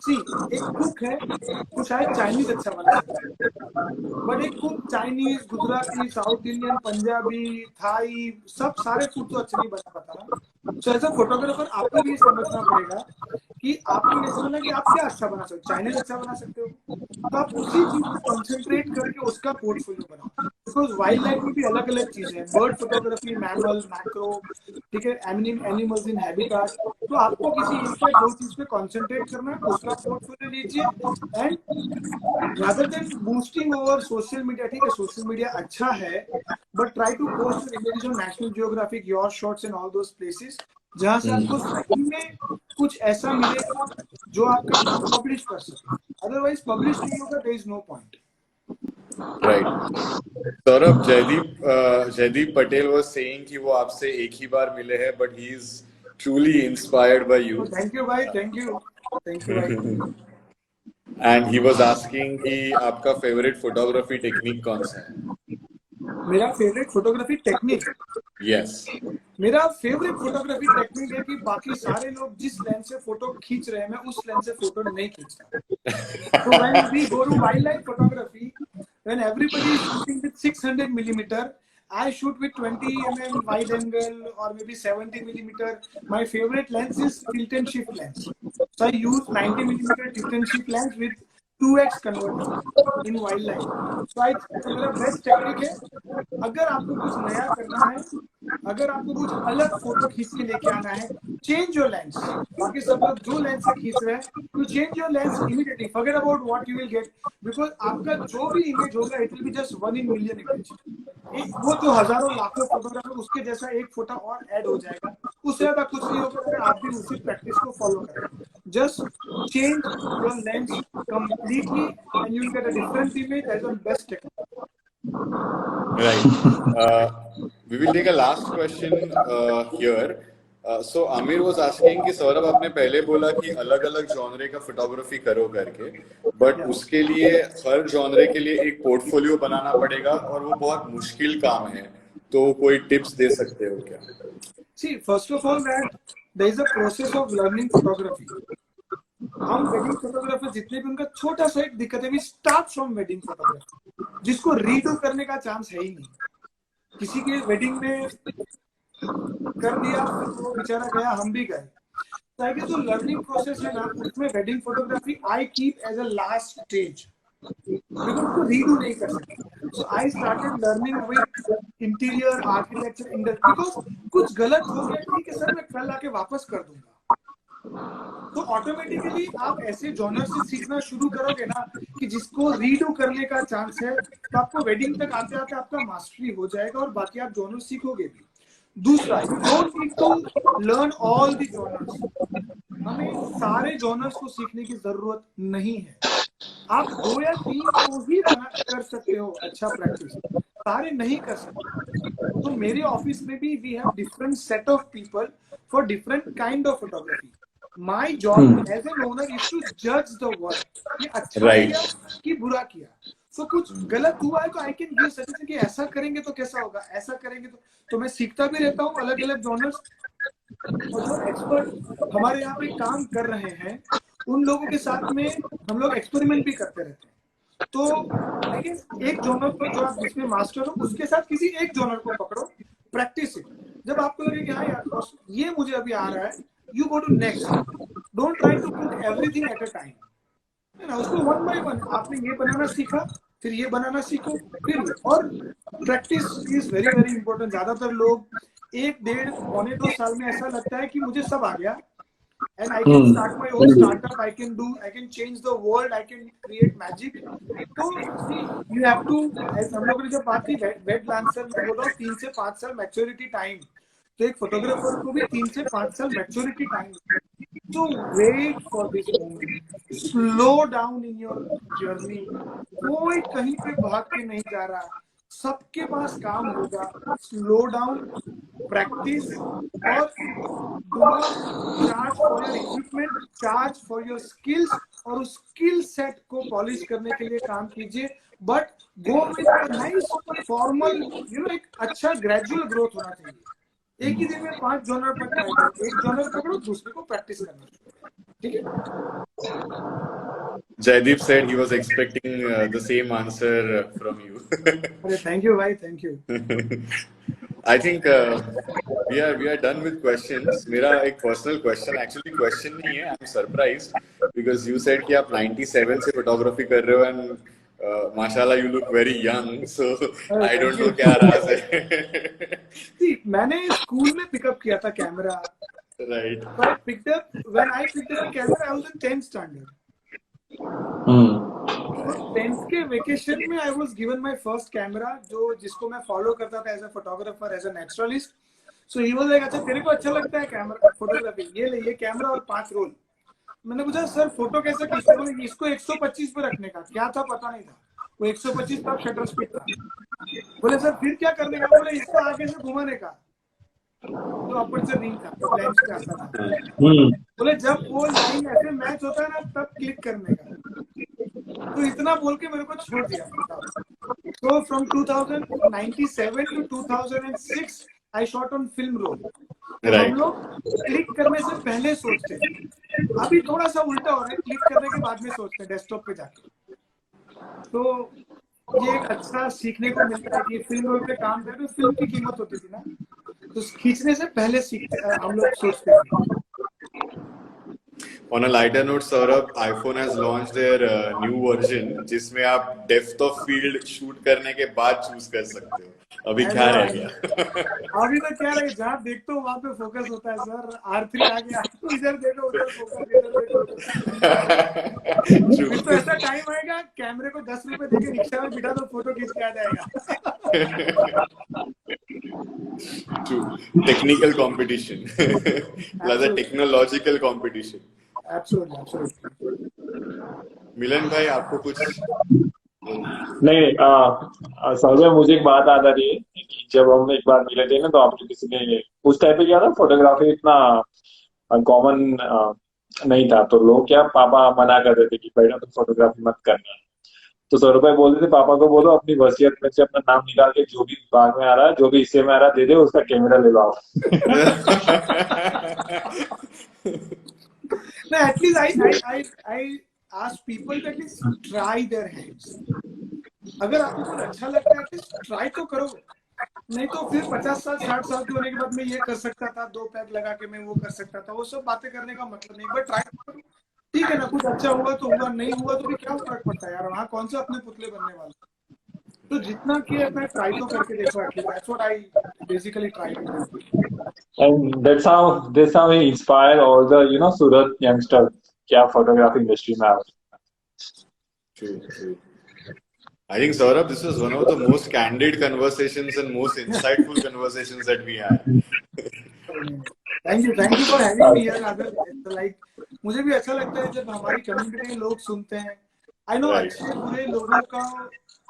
See, एक कुक है तो शायद चाइनीज अच्छा बना सकता है, बट एक cook Chinese, Gujarati, south Indian, Punjabi, Thai, सब सारे फूड तो अच्छे नहीं बना पाता. सो एज अ फोटोग्राफर आपको भी समझना पड़ेगा कि आपको ये समझना कि आप क्या अच्छा बना सकते हो. चाइनीज अच्छा बना सकते हो, तो आप उसी चीज को कंसंट्रेट करके उसका पोर्टफोलियो बनाओ. बिकॉज वाइल्ड लाइफ में भी अलग अलग चीजें हैं, बर्ड फोटोग्राफी, मैमल्स, मैक्रो, ठीक है, एनिमल्स इन हैबिटाट. तो आपको किसी एक या दो चीज पे कंसंट्रेट करना है, उसका पोर्टफोलियो लीजिए. And rather than boosting over social media, ठीक है, सोशल मीडिया अच्छा है, but try to post your images on National Geographic, your shots in all those places, जहां से आपको सही में कुछ ऐसा मिलेगा जो आपका पब्लिश कर सके. अदरवाइज पब्लिश नहीं होगा, there is no point. Right. Saurabh, Jaydeep Patel was saying कि वो आपसे एक ही बार मिले हैं, but he is truly inspired by you. Thank you भाई, थैंक यू भाई. एंड ही वाज आस्किंग कि आपका फेवरेट फोटोग्राफी टेक्निक कौन सा है? मेरा फेवरेट फोटोग्राफी टेक्निक, यस, मेरा फेवरेट फोटोग्राफी टेक्निक है कि बाकी सारे लोग जिस लेंस से फोटो खींच रहे हैं, मैं उस लेंस से फोटो नहीं खींचता. So when we go to wildlife photography, when everybody is shooting with 600 millimeter, I shoot with 20 mm wide angle or maybe 70 millimeter. My favorite lens is tilt and shift lens. So I use 90 millimeter tilt and shift lens with 2x converter in wildlife. So मेरा best technique है. अगर आपको कुछ नया करना है, अगर आपको कुछ अलग फोटो खींच के लेके आना है, चेंज योर लेंस. बाकी सब लोग जो लेंस से खींच रहे हैं, you change your lens immediately. Forget about what you will get, because आपका जो भी इमेज होगा it will be just 1 in million image. वो तो हजारों लाखों फोटोग्राफर उसके जैसा एक फोटो और ऐड हो जाएगा, उससे ज्यादा कुछ नहीं होगा. अगर आप भी उसी प्रैक्टिस को फॉलो करें, just change your lens completely and you will get a different image as a best technique. Right. We will take a last question here. So Amir was asking कि सौरभ, आपने पहले बोला कि अलग-अलग जॉनरे का photography करो करके, बट उसके लिए हर जॉनरे के लिए एक पोर्टफोलियो बनाना पड़ेगा और वो बहुत मुश्किल काम है. तो कोई टिप्स दे सकते हो क्या? See, first of all, that there is a process of learning photography. हम वेडिंग फोटोग्राफर जितने भी, उनका छोटा सा एक दिक्कत है, we start from wedding photographer, जिसको रीडू करने का चांस है ही नहीं। किसी के वेडिंग में कर दिया, फिर वो बेचारा गया, हम भी गए। तो आई गेस जो लर्निंग प्रोसेस है ना, उसमें wedding photography I keep as a last stage, because उसको रीडू नहीं कर सकते। So I started learning with interior architecture industry, because कुछ गलत हो गया, ठीक है सर, मैं कल आके वापस कर दूंगा। तो ऑटोमेटिकली आप ऐसे जॉनर से सीखना शुरू करोगे ना कि जिसको रीडू करने का चांस है, तो आपको वेडिंग तक आते आते आपका मास्टरी हो जाएगा और बाकी आप जॉनर सीखोगे भी। दूसरा, you don't need to learn all the genres. हमें सारे जॉनर्स को सीखने की जरूरत नहीं है। आप 2 या 3 को ही कर सकते हो अच्छा प्रैक्टिस, सारे नहीं कर सकते। तो मेरे ऑफिस में भी we have different set of people for different kind of photography. My job as an owner is to जज द वर्क, ये अच्छा किया कि बुरा किया। सो कुछ गलत हुआ है तो आई कैन गिव सजेशन कि ऐसा करेंगे तो कैसा होगा, ऐसा करेंगे तो मैं सीखता भी रहता हूँ अलग अलग जॉनर्स। और जो एक्सपर्ट हमारे यहाँ पे काम कर रहे हैं, उन लोगों के साथ में हम लोग एक्सपेरिमेंट भी करते रहते हैं। तो आई गेस एक जॉनर को जो आप जिसमें मास्टर हो, उसके साथ किसी एक जॉनर को पकड़ो, प्रैक्टिस इट। जब आपको लगे कि हाँ यार ये मुझे अभी आ रहा है, you go to next. Don't try to put everything at a time, है ना। उसको वन बाय वन, आपने ये बनाना सीखा, फिर ये बनाना सीखो, फिर ये। और practice is very very important. ज्यादातर लोग 1, 1.5, पौने 2 साल में ऐसा लगता है कि मुझे सब आ गया, and I can start my own startup, I can change the world, I can create magic. तो see, you have to, हम लोगों ने जब बात की वेट लांसर, मैं बोल रहा हूँ 3 से 5 साल मैच्योरिटी टाइम। तो एक फोटोग्राफर को भी 3 से 5 साल मैच्योरिटी टाइम। तो wait for this moment, slow down in your journey. कोई कहीं पे भाग के नहीं जा रहा, सबके पास काम होगा। स्लो डाउन, प्रैक्टिस, और do not charge for your equipment, charge for your skills, और उस स्किल सेट को पॉलिश करने के लिए काम कीजिए। But go with nice formal, एक अच्छा ग्रेजुअल ग्रोथ होना चाहिए। एक ही दिन में 5 जॉनर पर ट्राई करो, एक जॉनर पकड़ो, दूसरे को प्रैक्टिस करना, ठीक है। Jaideep said he was expecting the same answer from you. अरे थैंक यू भाई, thank you. I think we are done with questions. मेरा एक personal question, actually question नहीं है, I'm surprised because you said कि आप 97 से photography कर रहे हो and माशाल्लाह you look very young, so I don't know क्या राज है। मैंने स्कूल में पिकअप किया था camera, right? So I picked up, when I picked up a camera, I was in 10th standard. तो 10th के वेकेशन में I was given my first camera, जिसको मैं फॉलो करता था as a photographer, as a naturalist. So he was like, अच्छा तेरे को अच्छा लगता है कैमरा फोटोग्राफी, ये ले, ये कैमरा और 5 रोल। मैंने पूछा सर फोटो कैसे खींचते? बोले इसको 125 पे रखने का। क्या था पता नहीं था, वो 125 तब शटर स्पीड था। बोले सर फिर क्या करने का? बोले इसको आगे से घुमाने का। तो अपर्चर नहीं था, तो लेंस पे आता था। बोले जब वो लाइन ऐसे मैच होता है ना, तब क्लिक करने का। तो इतना बोल के मेरे को छोड़ दिया। तो from 2097 to 2006 I shot on film roll. तो हम लोग क्लिक करने से पहले सोचते हैं, अभी थोड़ा सा उल्टा हो रहा है, क्लिक करने के बाद में सोचते हैं डेस्कटॉप पे जाके। तो ये एक अच्छा सीखने को मिलता है कि फिल्म रोल पे काम करते, तो फिल्म की कीमत होती थी ना, तो खींचने से पहले हम लोग सोचते थे। On a lighter note, Saurabh, iPhone has launched their new version जिसमें आप डेप्थ ऑफ फील्ड शूट करने के बाद चूज कर सकते हो। अभी क्या रह गया? अभी तो क्या रहे, जहाँ देखते हो वहां पे फोकस होता है। सर R3 आ गया, इधर देखो उधर फोकस, इधर देखो। फिर तो ऐसा टाइम आएगा, कैमरे को 10 रुपए देके रिक्शा में बिठा दो, फोटो खींच के आ जाएगा। True. Technical competition. Plus a technological competition. Absolutely, absolutely. मिलन भाई आपको कुछ? नहीं, समझे, मुझे एक बात याद आ रही है कि जब हम एक बार मिले थे ना, तो आपने किसी ने उस टाइप पे किया था, फोटोग्राफी इतना कॉमन नहीं था, तो लोग क्या, पापा मना कर रहे थे कि बेटा तुम फोटोग्राफी मत करना। तो सौरभ भाई बोलते थे पापा को बोलो अपनी वसीयत में से अपना नाम निकाल के, जो भी दिमाग में आ रहा है, जो भी हिस्से में आ रहा है, दे दे, उसका कैमरा ले लो। No, at least I ask people to at least try their hands. अगर आपको कुछ अच्छा लगता है एटलीस्ट ट्राई तो करो, नहीं तो फिर 50 साल 60 साल के होने के बाद मैं ये कर सकता था, 2 पैक लगा के मैं वो कर सकता था, वो सब बातें करने का मतलब नहीं। बट ट्राई तो करो, ठीक है ना, कुछ अच्छा हुआ तो हुआ, नहीं हुआ तो भी क्या फर्क पड़ता है यार, वहाँ कौन से अपने पुतले बनने वाले। तो जितना किया मैं ट्राई तो करके देखो at least, that's what I basically try to do. And that's how he inspire all the Surat youngsters क्या photography industry में are. True, true. I think Saurabh, this was one of the most candid conversations and most insightful conversations that we had. Thank you for having me here. अगर like मुझे भी अच्छा लगता है जब हमारी कम्युनिटी के लोग सुनते हैं। I know Right. अच्छे बुरे लोगों का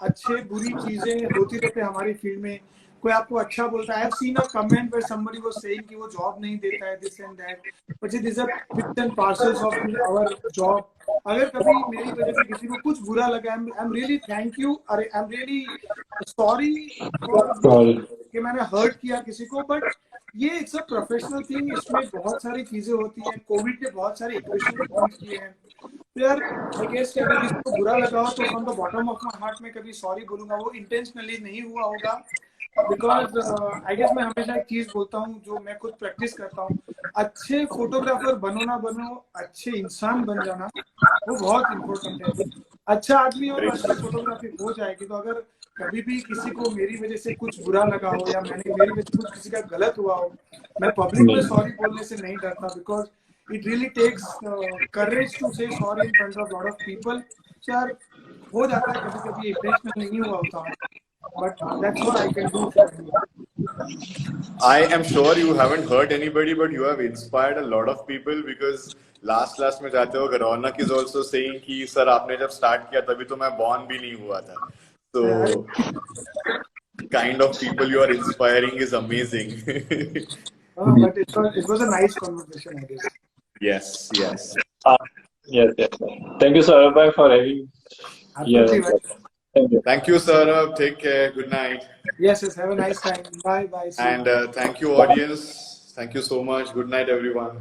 अच्छे बुरी चीजें होती रहती है हमारी फील्ड में। कोई आपको अच्छा बोलता है, I have seen a comment where somebody was saying कि वो जॉब नहीं देता है, this and that, but it is a bits and parcels of our job. अगर कभी मेरी वजह से किसी को कुछ बुरा लगा, I am really thank you, अरे I am really sorry for Sorry. कि मैंने हर्ट किया किसी को। बट ये इट्स अ प्रोफेशनल थिंग, इसमें बहुत सारी चीजें होती हैं। कोविड ने बहुत सारे इक्वेशन पॉइंट किए हैं। तो यार आई गेस कि अगर किसी को बुरा लगा हो तो from the bottom of my heart में कभी सॉरी बोलूंगा, वो इंटेंशनली नहीं हुआ होगा। बिकॉज आई गेस मैं हमेशा एक चीज बोलता हूँ जो मैं खुद प्रैक्टिस करता हूँ, अच्छे फोटोग्राफर बनो ना बनो, अच्छे इंसान बन जाना वो बहुत इम्पोर्टेंट है। अच्छा आदमी और अच्छी फोटोग्राफी हो जाएगी। तो अगर कभी भी किसी को मेरी वजह से कुछ बुरा लगा हो या मेरी वजह से कुछ किसी का गलत हुआ हो, मैं पब्लिक में सॉरी बोलने से नहीं डरता। Because it really takes courage to say sorry in front of lot of people. So यार हो जाता है कभी कभी, इंटेंशनल नहीं हुआ होता, but that's what I can do for you. I am sure you haven't hurt anybody, but you have inspired a lot of people because last में जाते हो रौनक is also saying कि सर आपने जब स्टार्ट किया तभी तो मैं born भी नहीं हुआ था। So kind of people you are inspiring is amazing. But it was a nice conversation, I guess. Yes, yes. Yes. Thank you, Saurabh, for having here. Absolutely right. Thank you. Thank you, Saurabh. Take care. Good night. Yes, have a nice time. Bye. See you. And thank you, audience. Thank you so much. Good night, everyone.